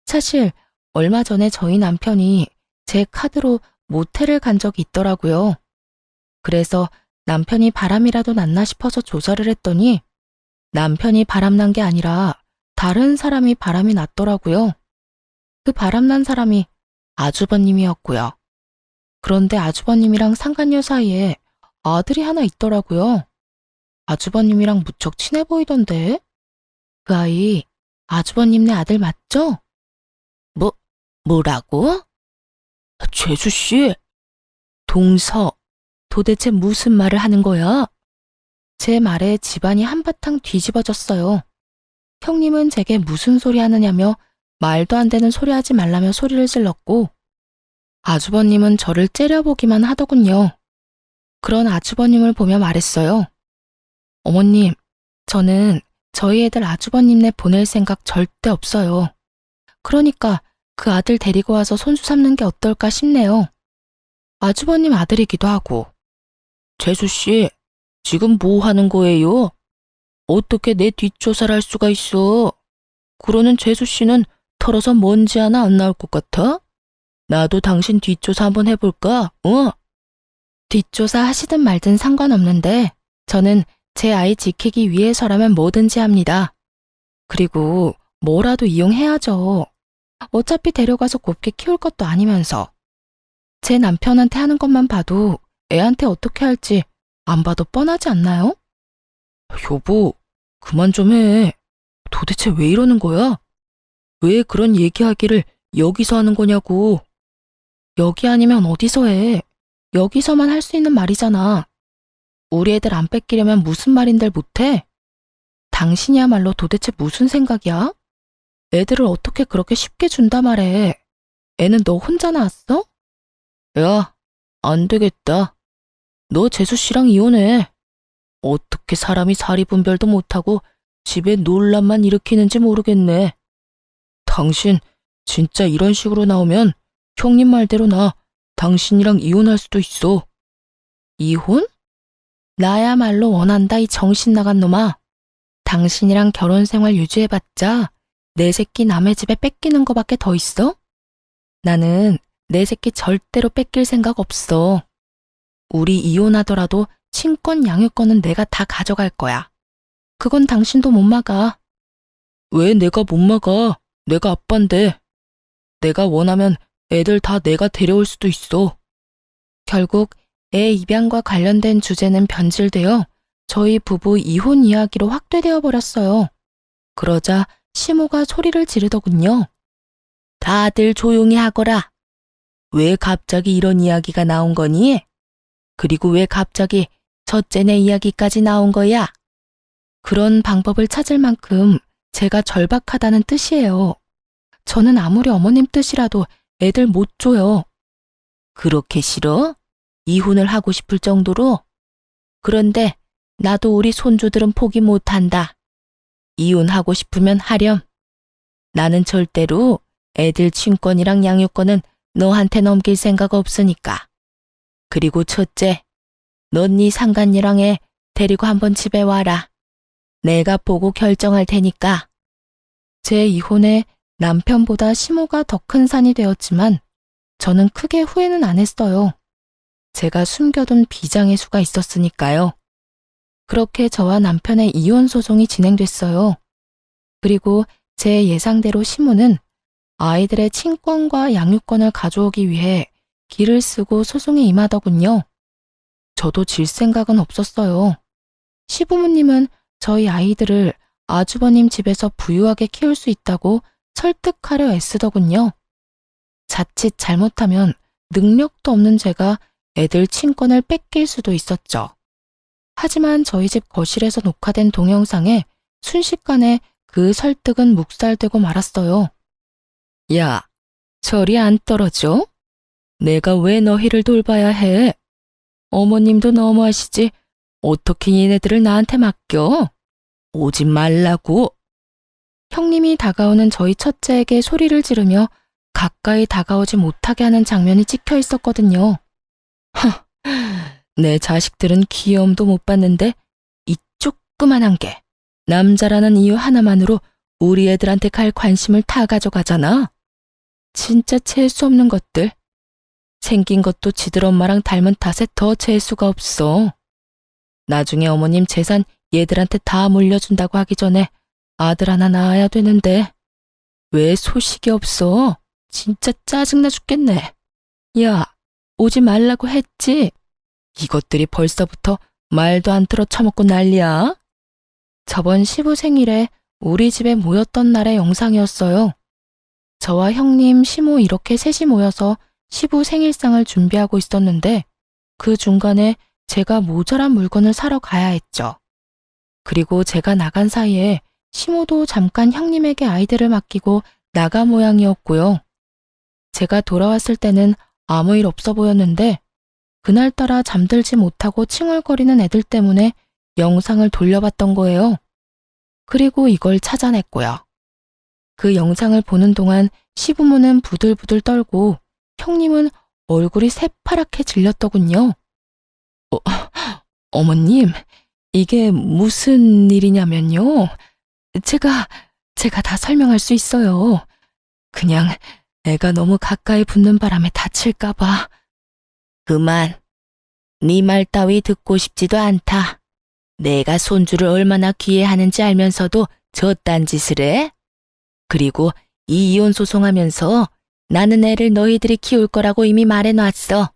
사실 얼마 전에 저희 남편이 제 카드로 모텔을 간 적이 있더라고요. 그래서 남편이 바람이라도 났나 싶어서 조사를 했더니 남편이 바람난 게 아니라 다른 사람이 바람이 났더라고요. 그 바람난 사람이 아주버님이었고요. 그런데 아주버님이랑 상간녀 사이에 아들이 하나 있더라고요. 아주버님이랑 무척 친해 보이던데? 그 아이 아주버님네 아들 맞죠? 뭐라고? 죄수씨, 동서, 도대체 무슨 말을 하는 거야? 제 말에 집안이 한바탕 뒤집어졌어요. 형님은 제게 무슨 소리 하느냐며 말도 안 되는 소리 하지 말라며 소리를 질렀고, 아주버님은 저를 째려보기만 하더군요. 그런 아주버님을 보며 말했어요. 어머님, 저는 저희 애들 아주버님네 보낼 생각 절대 없어요. 그러니까 그 아들 데리고 와서 손수 삼는 게 어떨까 싶네요. 아주버님 아들이기도 하고. 재수씨, 지금 뭐 하는 거예요? 어떻게 내 뒷조사를 할 수가 있어? 그러는 재수씨는 털어서 먼지 하나 안 나올 것 같아? 나도 당신 뒷조사 한번 해볼까? 뒷조사 하시든 말든 상관없는데 저는 제 아이 지키기 위해서라면 뭐든지 합니다. 그리고 뭐라도 이용해야죠. 어차피 데려가서 곱게 키울 것도 아니면서. 제 남편한테 하는 것만 봐도 애한테 어떻게 할지 안 봐도 뻔하지 않나요? 여보, 그만 좀 해. 도대체 왜 이러는 거야? 왜 그런 얘기하기를 여기서 하는 거냐고. 여기 아니면 어디서 해? 여기서만 할 수 있는 말이잖아. 우리 애들 안 뺏기려면 무슨 말인들 못해? 당신이야말로 도대체 무슨 생각이야? 애들을 어떻게 그렇게 쉽게 준다 말해. 애는 너 혼자 낳았어? 야, 안 되겠다. 너 재수씨랑 이혼해. 어떻게 사람이 사리 분별도 못하고 집에 논란만 일으키는지 모르겠네. 당신 진짜 이런 식으로 나오면 형님 말대로 나 당신이랑 이혼할 수도 있어. 이혼? 나야말로 원한다 이 정신 나간 놈아. 당신이랑 결혼 생활 유지해봤자 내 새끼 남의 집에 뺏기는 거밖에 더 있어? 나는 내 새끼 절대로 뺏길 생각 없어. 우리 이혼하더라도 친권 양육권은 내가 다 가져갈 거야. 그건 당신도 못 막아. 왜 내가 못 막아? 내가 아빠인데. 내가 원하면 애들 다 내가 데려올 수도 있어. 결국 애 입양과 관련된 주제는 변질되어 저희 부부 이혼 이야기로 확대되어 버렸어요. 그러자 시모가 소리를 지르더군요. 다들 조용히 하거라. 왜 갑자기 이런 이야기가 나온 거니? 그리고 왜 갑자기 첫째네 이야기까지 나온 거야? 그런 방법을 찾을 만큼 제가 절박하다는 뜻이에요. 저는 아무리 어머님 뜻이라도 애들 못 줘요. 그렇게 싫어? 이혼을 하고 싶을 정도로? 그런데 나도 우리 손주들은 포기 못한다. 이혼하고 싶으면 하렴. 나는 절대로 애들 친권이랑 양육권은 너한테 넘길 생각 없으니까. 그리고 첫째, 넌 네 상간녀랑 애 데리고 한번 집에 와라. 내가 보고 결정할 테니까. 제 이혼에 남편보다 시모가 더 큰 산이 되었지만 저는 크게 후회는 안 했어요. 제가 숨겨둔 비장의 수가 있었으니까요. 그렇게 저와 남편의 이혼 소송이 진행됐어요. 그리고 제 예상대로 시모는 아이들의 친권과 양육권을 가져오기 위해 기를 쓰고 소송에 임하더군요. 저도 질 생각은 없었어요. 시부모님은 저희 아이들을 아주버님 집에서 부유하게 키울 수 있다고 설득하려 애쓰더군요. 자칫 잘못하면 능력도 없는 제가 애들 친권을 뺏길 수도 있었죠. 하지만 저희 집 거실에서 녹화된 동영상에 순식간에 그 설득은 묵살되고 말았어요. 야, 저리 안 떨어져? 내가 왜 너희를 돌봐야 해? 어머님도 너무하시지. 어떻게 얘네들을 나한테 맡겨? 오지 말라고. 형님이 다가오는 저희 첫째에게 소리를 지르며 가까이 다가오지 못하게 하는 장면이 찍혀 있었거든요. 내 자식들은 귀여움도 못 받는데 이 조그만한 게 남자라는 이유 하나만으로 우리 애들한테 갈 관심을 다 가져가잖아. 진짜 재수 없는 것들. 생긴 것도 지들 엄마랑 닮은 탓에 더 재수가 없어. 나중에 어머님 재산 얘들한테 다 물려준다고 하기 전에 아들 하나 낳아야 되는데 왜 소식이 없어? 진짜 짜증나 죽겠네. 야, 오지 말라고 했지? 이것들이 벌써부터 말도 안 들어 처먹고 난리야. 저번 시부 생일에 우리 집에 모였던 날의 영상이었어요. 저와 형님, 시모 이렇게 셋이 모여서 시부 생일상을 준비하고 있었는데 그 중간에 제가 모자란 물건을 사러 가야 했죠. 그리고 제가 나간 사이에 시모도 잠깐 형님에게 아이들을 맡기고 나가 모양이었고요. 제가 돌아왔을 때는 아무 일 없어 보였는데 그날따라 잠들지 못하고 칭얼거리는 애들 때문에 영상을 돌려봤던 거예요. 그리고 이걸 찾아냈고요. 그 영상을 보는 동안 시부모는 부들부들 떨고 형님은 얼굴이 새파랗게 질렸더군요. 어머님, 이게 무슨 일이냐면요. 제가 다 설명할 수 있어요. 그냥 애가 너무 가까이 붙는 바람에 다칠까봐. 그만. 네 말 따위 듣고 싶지도 않다. 내가 손주를 얼마나 귀해하는지 알면서도 저딴 짓을 해? 그리고 이 이혼 소송하면서 나는 애를 너희들이 키울 거라고 이미 말해놨어.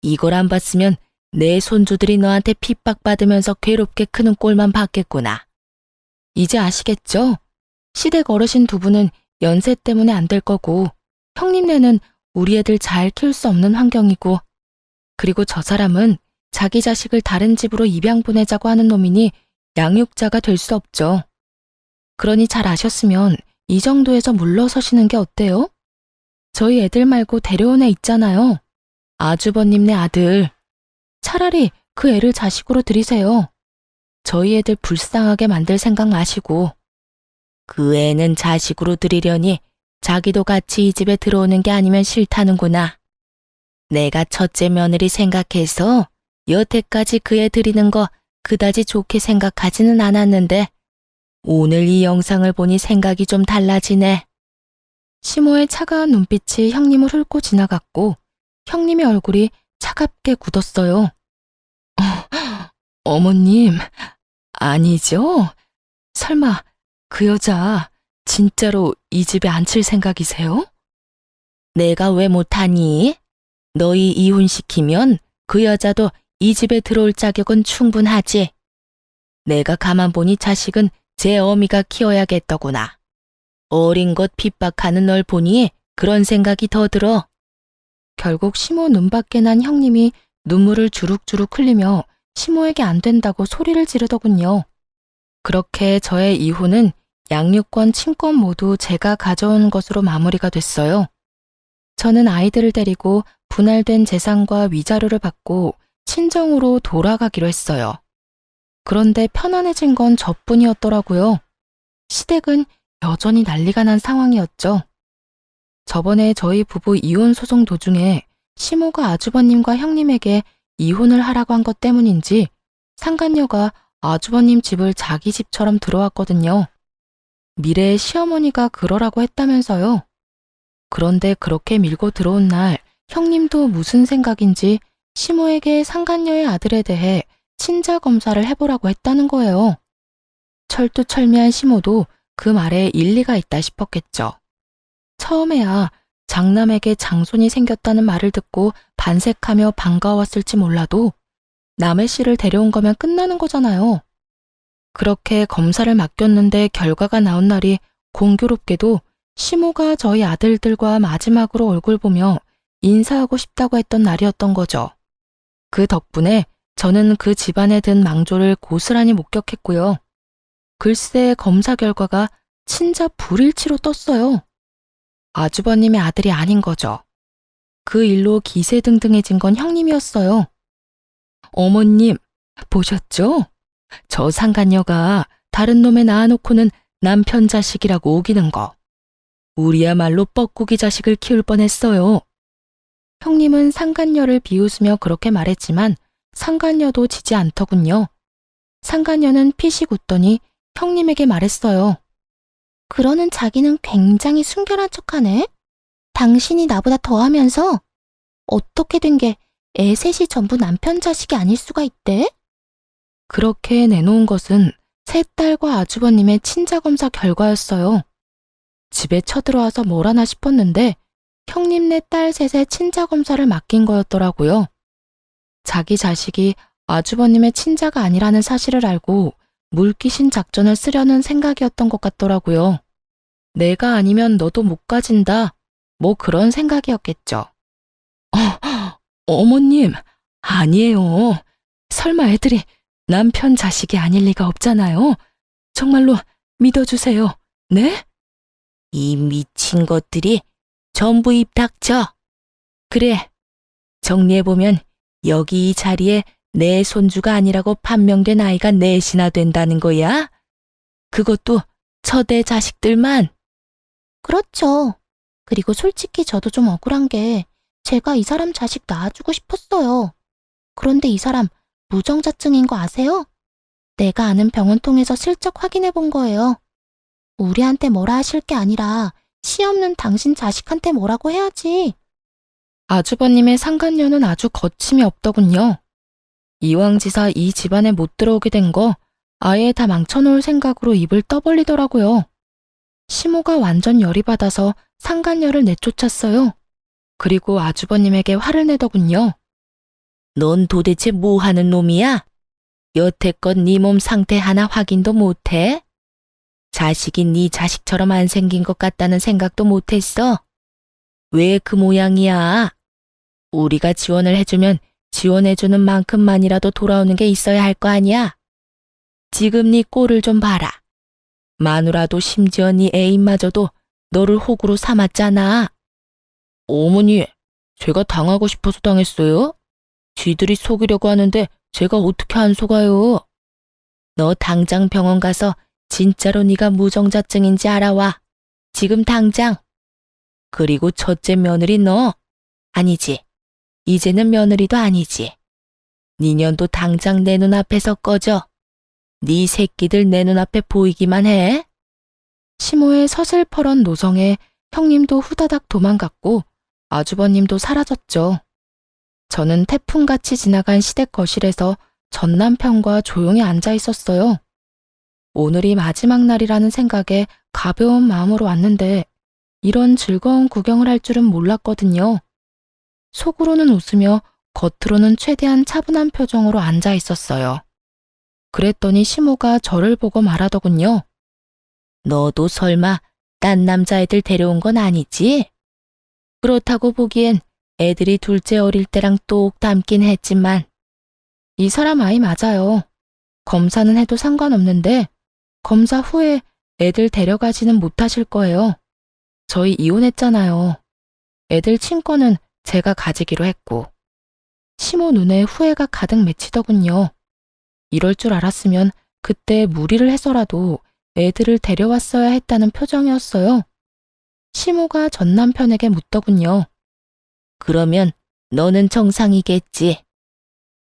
이걸 안 봤으면 내 손주들이 너한테 핍박받으면서 괴롭게 크는 꼴만 봤겠구나. 이제 아시겠죠? 시댁 어르신 두 분은 연세 때문에 안 될 거고 형님네는 우리 애들 잘 키울 수 없는 환경이고 그리고 저 사람은 자기 자식을 다른 집으로 입양 보내자고 하는 놈이니 양육자가 될 수 없죠. 그러니 잘 아셨으면 이 정도에서 물러서시는 게 어때요? 저희 애들 말고 데려온 애 있잖아요. 아주버님네 아들. 차라리 그 애를 자식으로 들이세요. 저희 애들 불쌍하게 만들 생각 마시고. 그 애는 자식으로 들이려니 자기도 같이 이 집에 들어오는 게 아니면 싫다는구나. 내가 첫째 며느리 생각해서 여태까지 그 애 들이는 거 그다지 좋게 생각하지는 않았는데 오늘 이 영상을 보니 생각이 좀 달라지네. 시모의 차가운 눈빛이 형님을 훑고 지나갔고 형님의 얼굴이 차갑게 굳었어요. 어머님, 아니죠? 설마 그 여자 진짜로 이 집에 앉힐 생각이세요? 내가 왜 못하니? 너희 이혼시키면 그 여자도 이 집에 들어올 자격은 충분하지. 내가 가만 보니 자식은 제 어미가 키워야겠더구나. 어린 것 핍박하는 널 보니 그런 생각이 더 들어. 결국 시모 눈밖에 난 형님이 눈물을 주룩주룩 흘리며 시모에게 안 된다고 소리를 지르더군요. 그렇게 저의 이혼은 양육권, 친권 모두 제가 가져온 것으로 마무리가 됐어요. 저는 아이들을 데리고 분할된 재산과 위자료를 받고 친정으로 돌아가기로 했어요. 그런데 편안해진 건 저뿐이었더라고요. 시댁은 여전히 난리가 난 상황이었죠. 저번에 저희 부부 이혼 소송 도중에 시모가 아주버님과 형님에게 이혼을 하라고 한 것 때문인지 상간녀가 아주버님 집을 자기 집처럼 들어왔거든요. 미래의 시어머니가 그러라고 했다면서요. 그런데 그렇게 밀고 들어온 날 형님도 무슨 생각인지 시모에게 상간녀의 아들에 대해 친자 검사를 해보라고 했다는 거예요. 철두철미한 시모도 그 말에 일리가 있다 싶었겠죠. 처음에야 장남에게 장손이 생겼다는 말을 듣고 반색하며 반가웠을지 몰라도 남의 씨를 데려온 거면 끝나는 거잖아요. 그렇게 검사를 맡겼는데 결과가 나온 날이 공교롭게도 시모가 저희 아들들과 마지막으로 얼굴 보며 인사하고 싶다고 했던 날이었던 거죠. 그 덕분에 저는 그 집안에 든 망조를 고스란히 목격했고요. 글쎄 검사 결과가 친자 불일치로 떴어요. 아주버님의 아들이 아닌 거죠. 그 일로 기세등등해진 건 형님이었어요. 어머님, 보셨죠? 저 상간녀가 다른 놈에 낳아놓고는 남편 자식이라고 우기는 거. 우리야말로 뻐꾸기 자식을 키울 뻔했어요. 형님은 상간녀를 비웃으며 그렇게 말했지만 상간녀도 지지 않더군요. 상간녀는 피식 웃더니 형님에게 말했어요. 그러는 자기는 굉장히 순결한 척하네. 당신이 나보다 더하면서 어떻게 된 게 애 셋이 전부 남편 자식이 아닐 수가 있대? 그렇게 내놓은 것은 세 딸과 아주버님의 친자검사 결과였어요. 집에 쳐들어와서 뭘 하나 싶었는데 형님네 딸 셋의 친자검사를 맡긴 거였더라고요. 자기 자식이 아주버님의 친자가 아니라는 사실을 알고 물귀신 작전을 쓰려는 생각이었던 것 같더라고요. 내가 아니면 너도 못 가진다. 뭐 그런 생각이었겠죠. 어머님, 아니에요. 설마 애들이 남편 자식이 아닐 리가 없잖아요. 정말로 믿어주세요. 네? 이 미친 것들이 전부 입 닥쳐. 그래, 정리해보면 여기 이 자리에 내 손주가 아니라고 판명된 아이가 넷이나 된다는 거야? 그것도 처대 자식들만. 그렇죠. 그리고 솔직히 저도 좀 억울한 게 제가 이 사람 자식 낳아주고 싶었어요. 그런데 이 사람 무정자증인 거 아세요? 내가 아는 병원 통해서 슬쩍 확인해 본 거예요. 우리한테 뭐라 하실 게 아니라 시 없는 당신 자식한테 뭐라고 해야지. 아주버님의 상간녀는 아주 거침이 없더군요. 이왕지사 이 집안에 못 들어오게 된 거 아예 다 망쳐놓을 생각으로 입을 떠벌리더라고요. 시모가 완전 열이 받아서 상간녀를 내쫓았어요. 그리고 아주버님에게 화를 내더군요. 넌 도대체 뭐 하는 놈이야? 여태껏 네 몸 상태 하나 확인도 못해? 자식이 네 자식처럼 안 생긴 것 같다는 생각도 못했어? 왜 그 모양이야? 우리가 지원을 해주면 지원해주는 만큼만이라도 돌아오는 게 있어야 할 거 아니야? 지금 네 꼴을 좀 봐라. 마누라도 심지어 네 애인마저도 너를 호구로 삼았잖아. 어머니, 제가 당하고 싶어서 당했어요? 쥐들이 속이려고 하는데 제가 어떻게 안 속아요? 너 당장 병원 가서 진짜로 네가 무정자증인지 알아와. 지금 당장. 그리고 첫째 며느리 너. 아니지. 이제는 며느리도 아니지. 네 년도 당장 내 눈앞에서 꺼져. 네 새끼들 내 눈앞에 보이기만 해. 시모의 서슬퍼런 노성에 형님도 후다닥 도망갔고 아주버님도 사라졌죠. 저는 태풍같이 지나간 시댁 거실에서 전 남편과 조용히 앉아 있었어요. 오늘이 마지막 날이라는 생각에 가벼운 마음으로 왔는데 이런 즐거운 구경을 할 줄은 몰랐거든요. 속으로는 웃으며 겉으로는 최대한 차분한 표정으로 앉아 있었어요. 그랬더니 시모가 저를 보고 말하더군요. 너도 설마 딴 남자애들 데려온 건 아니지? 그렇다고 보기엔 애들이 둘째 어릴 때랑 똑 닮긴 했지만. 이 사람 아이 맞아요. 검사는 해도 상관없는데 검사 후에 애들 데려가지는 못하실 거예요. 저희 이혼했잖아요. 애들 친권은 제가 가지기로 했고. 시모 눈에 후회가 가득 맺히더군요. 이럴 줄 알았으면 그때 무리를 해서라도 애들을 데려왔어야 했다는 표정이었어요. 시모가 전 남편에게 묻더군요. 그러면 너는 정상이겠지.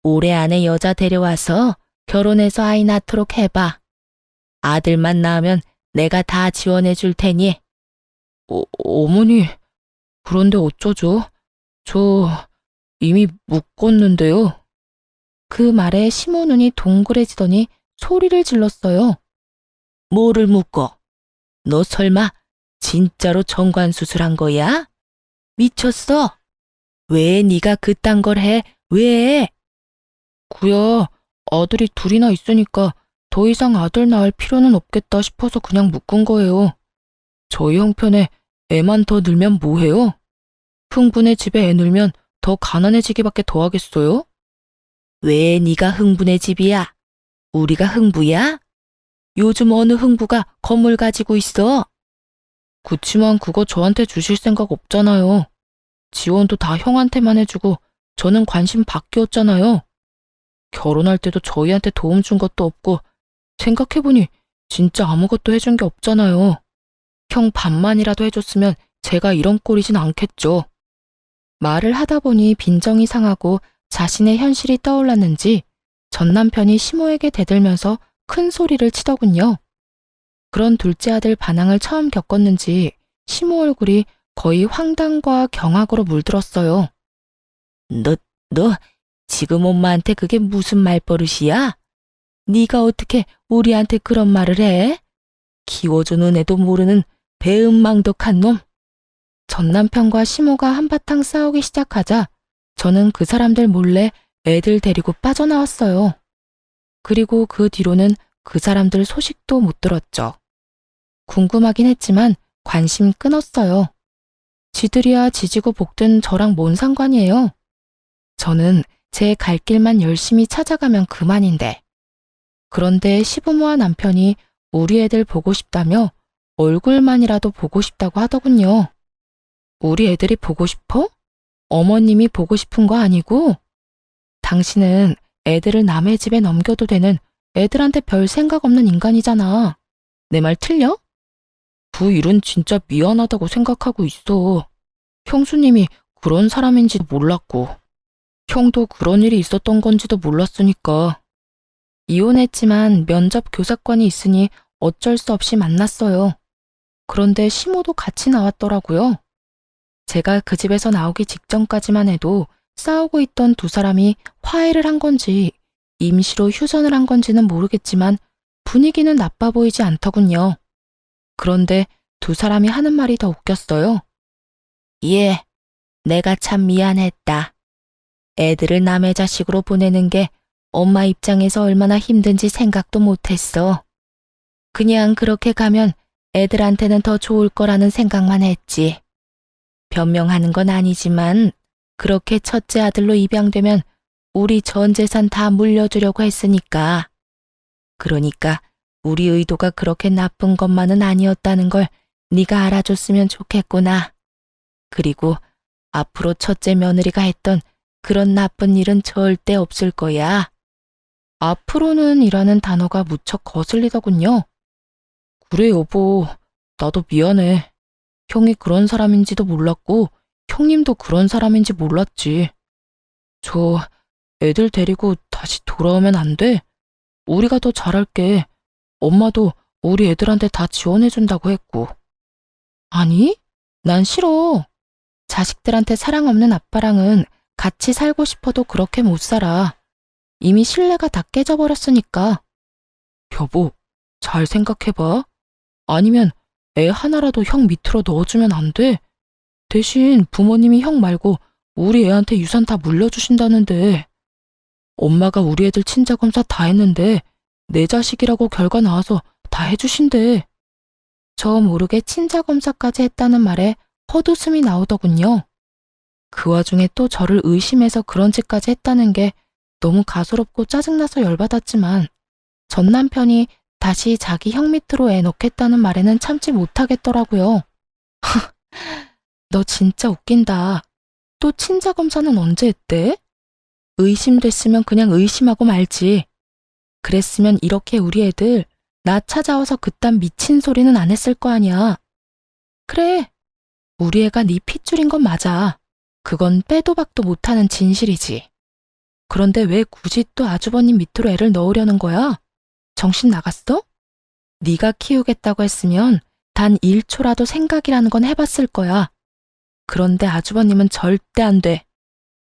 올해 안에 여자 데려와서 결혼해서 아이 낳도록 해봐. 아들만 낳으면 내가 다 지원해 줄 테니. 어머니, 그런데 어쩌죠? 저 이미 묶었는데요. 그 말에 시모 눈이 동그래지더니 소리를 질렀어요. 뭐를 묶어? 너 설마 진짜로 정관수술한 거야? 미쳤어? 왜 네가 그딴 걸 해? 왜? 구야, 아들이 둘이나 있으니까 더 이상 아들 낳을 필요는 없겠다 싶어서 그냥 묶은 거예요. 저희 형편에 애만 더 늘면 뭐해요? 흥분의 집에 애 늘면 더 가난해지기밖에 더 하겠어요? 왜 네가 흥분의 집이야? 우리가 흥부야? 요즘 어느 흥부가 건물 가지고 있어? 그치만 그거 저한테 주실 생각 없잖아요. 지원도 다 형한테만 해주고 저는 관심 바뀌었잖아요. 결혼할 때도 저희한테 도움 준 것도 없고 생각해보니 진짜 아무것도 해준 게 없잖아요. 형 반만이라도 해줬으면 제가 이런 꼴이진 않겠죠. 말을 하다 보니 빈정이 상하고 자신의 현실이 떠올랐는지 전 남편이 시모에게 대들면서 큰 소리를 치더군요. 그런 둘째 아들 반항을 처음 겪었는지 시모 얼굴이 거의 황당과 경악으로 물들었어요. 너 지금 엄마한테 그게 무슨 말버릇이야? 네가 어떻게 우리한테 그런 말을 해? 키워주는 애도 모르는 배은망덕한 놈. 전 남편과 시모가 한바탕 싸우기 시작하자 저는 그 사람들 몰래 애들 데리고 빠져나왔어요. 그리고 그 뒤로는 그 사람들 소식도 못 들었죠. 궁금하긴 했지만 관심 끊었어요. 지들이야 지지고 볶든 저랑 뭔 상관이에요. 저는 제 갈 길만 열심히 찾아가면 그만인데. 그런데 시부모와 남편이 우리 애들 보고 싶다며 얼굴만이라도 보고 싶다고 하더군요. 우리 애들이 보고 싶어? 어머님이 보고 싶은 거 아니고? 당신은 애들을 남의 집에 넘겨도 되는 애들한테 별 생각 없는 인간이잖아. 내 말 틀려? 그 일은 진짜 미안하다고 생각하고 있어. 형수님이 그런 사람인지도 몰랐고, 형도 그런 일이 있었던 건지도 몰랐으니까. 이혼했지만 면접 교사권이 있으니 어쩔 수 없이 만났어요. 그런데 시모도 같이 나왔더라고요. 제가 그 집에서 나오기 직전까지만 해도 싸우고 있던 두 사람이 화해를 한 건지 임시로 휴전을 한 건지는 모르겠지만 분위기는 나빠 보이지 않더군요. 그런데 두 사람이 하는 말이 더 웃겼어요. 예, 내가 참 미안했다. 애들을 남의 자식으로 보내는 게 엄마 입장에서 얼마나 힘든지 생각도 못했어. 그냥 그렇게 가면 애들한테는 더 좋을 거라는 생각만 했지. 변명하는 건 아니지만 그렇게 첫째 아들로 입양되면 우리 전 재산 다 물려주려고 했으니까. 그러니까 우리 의도가 그렇게 나쁜 것만은 아니었다는 걸 네가 알아줬으면 좋겠구나. 그리고 앞으로 첫째 며느리가 했던 그런 나쁜 일은 절대 없을 거야. 앞으로는 이라는 단어가 무척 거슬리더군요. 그래 여보, 나도 미안해. 형이 그런 사람인지도 몰랐고 형님도 그런 사람인지 몰랐지. 저 애들 데리고 다시 돌아오면 안 돼? 우리가 더 잘할게. 엄마도 우리 애들한테 다 지원해준다고 했고. 아니, 난 싫어. 자식들한테 사랑 없는 아빠랑은 같이 살고 싶어도 그렇게 못 살아. 이미 신뢰가 다 깨져버렸으니까. 여보, 잘 생각해봐. 아니면 애 하나라도 형 밑으로 넣어주면 안 돼? 대신 부모님이 형 말고 우리 애한테 유산 다 물려주신다는데. 엄마가 우리 애들 친자검사 다 했는데 내 자식이라고 결과 나와서 다 해주신대. 저 모르게 친자검사까지 했다는 말에 헛웃음이 나오더군요. 그 와중에 또 저를 의심해서 그런 짓까지 했다는 게 너무 가소롭고 짜증나서 열받았지만 전 남편이 다시 자기 형 밑으로 애 넣겠다는 말에는 참지 못하겠더라고요. 너 진짜 웃긴다. 또 친자검사는 언제 했대? 의심됐으면 그냥 의심하고 말지. 그랬으면 이렇게 우리 애들 나 찾아와서 그딴 미친 소리는 안 했을 거 아니야. 그래, 우리 애가 네 핏줄인 건 맞아. 그건 빼도 박도 못하는 진실이지. 그런데 왜 굳이 또 아주버님 밑으로 애를 넣으려는 거야? 정신 나갔어? 네가 키우겠다고 했으면 단 1초라도 생각이라는 건 해봤을 거야. 그런데 아주버님은 절대 안 돼.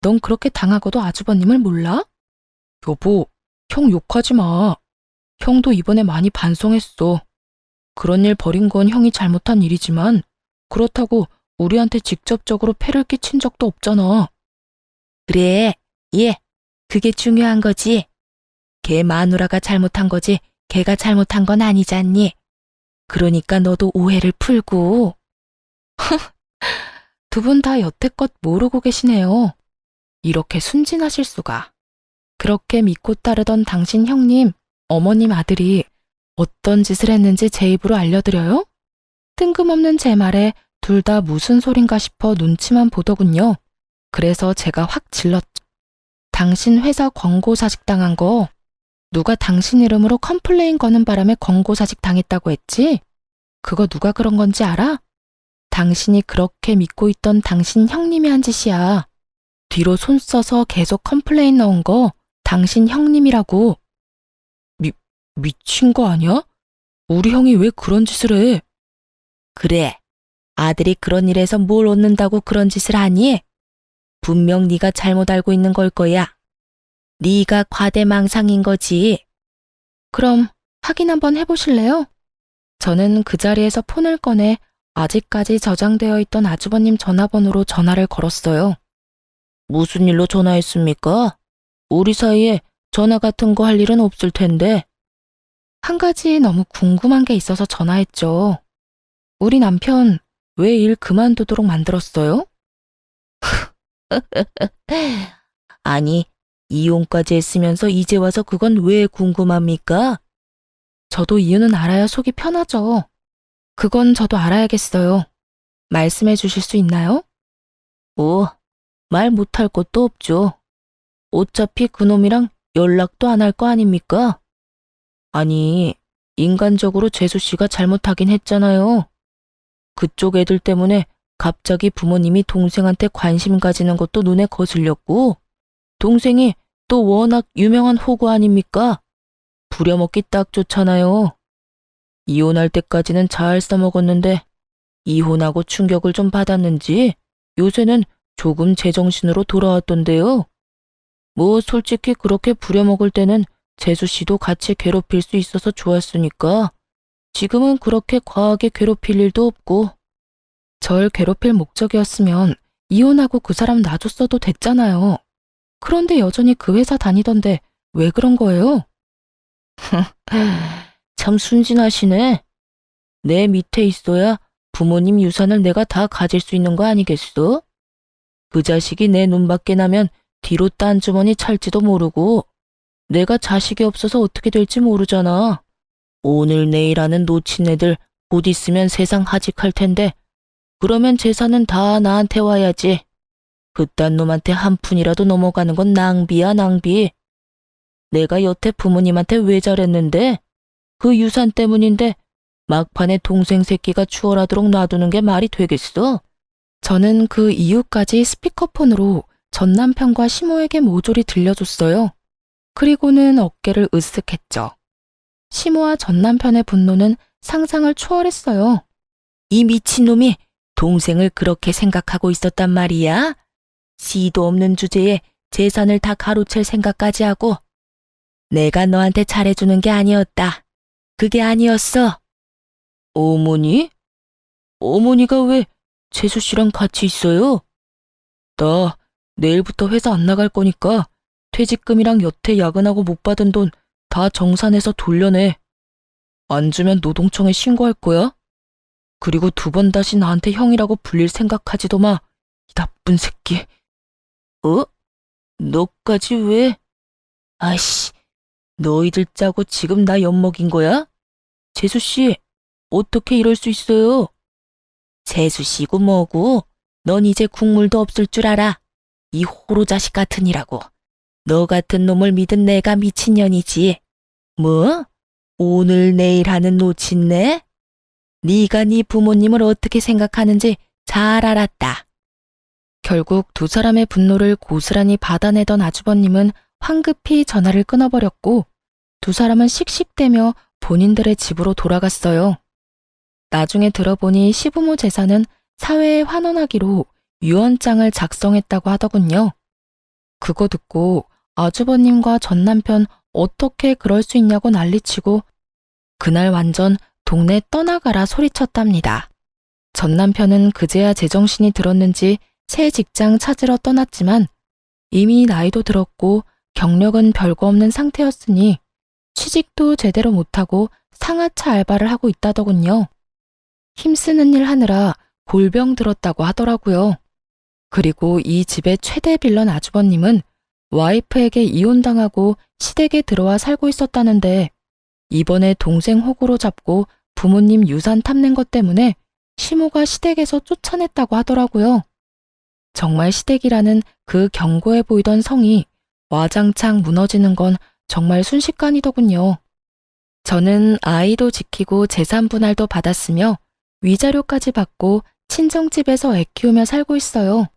넌 그렇게 당하고도 아주버님을 몰라? 여보, 형 욕하지 마. 형도 이번에 많이 반성했어. 그런 일 벌인 건 형이 잘못한 일이지만 그렇다고 우리한테 직접적으로 폐를 끼친 적도 없잖아. 그래, 예, 그게 중요한 거지. 걔 마누라가 잘못한 거지 걔가 잘못한 건 아니잖니. 그러니까 너도 오해를 풀고. 두 분 다 여태껏 모르고 계시네요. 이렇게 순진하실 수가. 그렇게 믿고 따르던 당신 형님, 어머님 아들이 어떤 짓을 했는지 제 입으로 알려드려요? 뜬금없는 제 말에 둘 다 무슨 소린가 싶어 눈치만 보더군요. 그래서 제가 확 질렀죠. 당신 회사 권고사직 당한 거 누가 당신 이름으로 컴플레인 거는 바람에 권고사직 당했다고 했지? 그거 누가 그런 건지 알아? 당신이 그렇게 믿고 있던 당신 형님이 한 짓이야. 뒤로 손 써서 계속 컴플레인 넣은 거 당신 형님이라고. 미친 거 아니야? 우리 형이 왜 그런 짓을 해? 그래, 아들이 그런 일에서 뭘 얻는다고 그런 짓을 하니? 분명 네가 잘못 알고 있는 걸 거야. 네가 과대망상인 거지. 그럼 확인 한번 해보실래요? 저는 그 자리에서 폰을 꺼내 아직까지 저장되어 있던 아주버님 전화번호로 전화를 걸었어요. 무슨 일로 전화했습니까? 우리 사이에 전화 같은 거 할 일은 없을 텐데. 한 가지 너무 궁금한 게 있어서 전화했죠. 우리 남편 왜 일 그만두도록 만들었어요? 아니, 이혼까지 했으면서 이제 와서 그건 왜 궁금합니까? 저도 이유는 알아야 속이 편하죠. 그건 저도 알아야겠어요. 말씀해 주실 수 있나요? 말 못할 것도 없죠. 어차피 그놈이랑 연락도 안 할 거 아닙니까? 아니, 인간적으로 재수 씨가 잘못하긴 했잖아요. 그쪽 애들 때문에 갑자기 부모님이 동생한테 관심 가지는 것도 눈에 거슬렸고, 동생이 또 워낙 유명한 호구 아닙니까? 부려먹기 딱 좋잖아요. 이혼할 때까지는 잘 써먹었는데, 이혼하고 충격을 좀 받았는지 요새는 조금 제정신으로 돌아왔던데요. 뭐 솔직히 그렇게 부려먹을 때는 재수 씨도 같이 괴롭힐 수 있어서 좋았으니까 지금은 그렇게 과하게 괴롭힐 일도 없고. 절 괴롭힐 목적이었으면 이혼하고 그 사람 놔줬어도 됐잖아요. 그런데 여전히 그 회사 다니던데 왜 그런 거예요? 참 순진하시네. 내 밑에 있어야 부모님 유산을 내가 다 가질 수 있는 거 아니겠어? 그 자식이 내 눈밖에 나면 뒤로 딴 주머니 찰지도 모르고, 내가 자식이 없어서 어떻게 될지 모르잖아. 오늘 내일 하는 놓친 애들 곧 있으면 세상 하직할 텐데, 그러면 재산은 다 나한테 와야지. 그딴 놈한테 한 푼이라도 넘어가는 건 낭비야, 낭비. 내가 여태 부모님한테 왜 잘했는데? 그 유산 때문인데 막판에 동생 새끼가 추월하도록 놔두는 게 말이 되겠어? 저는 그 이유까지 스피커폰으로 전 남편과 시모에게 모조리 들려줬어요. 그리고는 어깨를 으쓱했죠. 시모와 전 남편의 분노는 상상을 초월했어요. 이 미친놈이 동생을 그렇게 생각하고 있었단 말이야? 씨도 없는 주제에 재산을 다 가로챌 생각까지 하고. 내가 너한테 잘해주는 게 아니었다. 그게 아니었어. 어머니? 어머니가 왜 재수 씨랑 같이 있어요? 나 내일부터 회사 안 나갈 거니까 퇴직금이랑 여태 야근하고 못 받은 돈 다 정산해서 돌려내. 안 주면 노동청에 신고할 거야. 그리고 2번 다시 나한테 형이라고 불릴 생각하지도 마. 이 나쁜 새끼. 너까지 왜? 아이씨, 너희들 짜고 지금 나 엿먹인 거야? 재수 씨, 어떻게 이럴 수 있어요? 재수 씨고 뭐고, 넌 이제 국물도 없을 줄 알아. 이 호로 자식 같으니라고. 너 같은 놈을 믿은 내가 미친년이지. 뭐? 오늘 내일 하는 놓친네? 네가 네 부모님을 어떻게 생각하는지 잘 알았다. 결국 2 사람의 분노를 고스란히 받아내던 아주버님은 황급히 전화를 끊어버렸고 2 사람은 씩씩대며 본인들의 집으로 돌아갔어요. 나중에 들어보니 시부모 재산은 사회에 환원하기로 유언장을 작성했다고 하더군요. 그거 듣고 아주버님과 전 남편 어떻게 그럴 수 있냐고 난리치고 그날 완전 동네 떠나가라 소리쳤답니다. 전 남편은 그제야 제정신이 들었는지 새 직장 찾으러 떠났지만 이미 나이도 들었고 경력은 별거 없는 상태였으니 취직도 제대로 못하고 상하차 알바를 하고 있다더군요. 힘쓰는 일 하느라 골병 들었다고 하더라고요. 그리고 이 집의 최대 빌런 아주버님은 와이프에게 이혼당하고 시댁에 들어와 살고 있었다는데 이번에 동생 호구로 잡고 부모님 유산 탐낸 것 때문에 시모가 시댁에서 쫓아냈다고 하더라고요. 정말 시댁이라는 그 견고해 보이던 성이 와장창 무너지는 건 정말 순식간이더군요. 저는 아이도 지키고 재산 분할도 받았으며 위자료까지 받고 친정집에서 애 키우며 살고 있어요.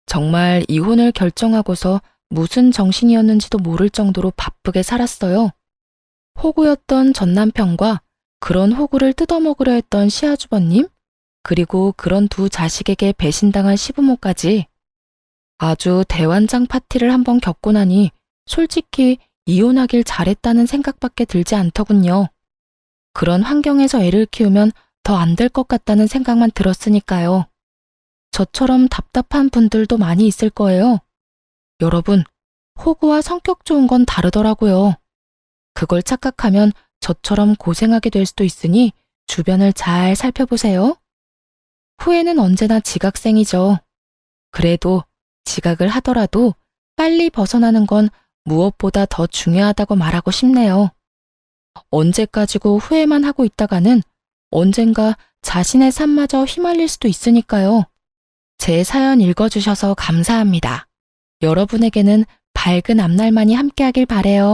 정말 이혼을 결정하고서 무슨 정신이었는지도 모를 정도로 바쁘게 살았어요. 호구였던 전 남편과 그런 호구를 뜯어먹으려 했던 시아주버님, 그리고 그런 2 자식에게 배신당한 시부모까지 아주 대환장 파티를 한번 겪고 나니 솔직히 이혼하길 잘했다는 생각밖에 들지 않더군요. 그런 환경에서 애를 키우면 더 안 될 것 같다는 생각만 들었으니까요. 저처럼 답답한 분들도 많이 있을 거예요. 여러분, 호구와 성격 좋은 건 다르더라고요. 그걸 착각하면 저처럼 고생하게 될 수도 있으니 주변을 잘 살펴보세요. 후회는 언제나 지각생이죠. 그래도 지각을 하더라도 빨리 벗어나는 건 무엇보다 더 중요하다고 말하고 싶네요. 언제까지고 후회만 하고 있다가는 언젠가 자신의 삶마저 휘말릴 수도 있으니까요. 제 사연 읽어주셔서 감사합니다. 여러분에게는 밝은 앞날만이 함께하길 바래요.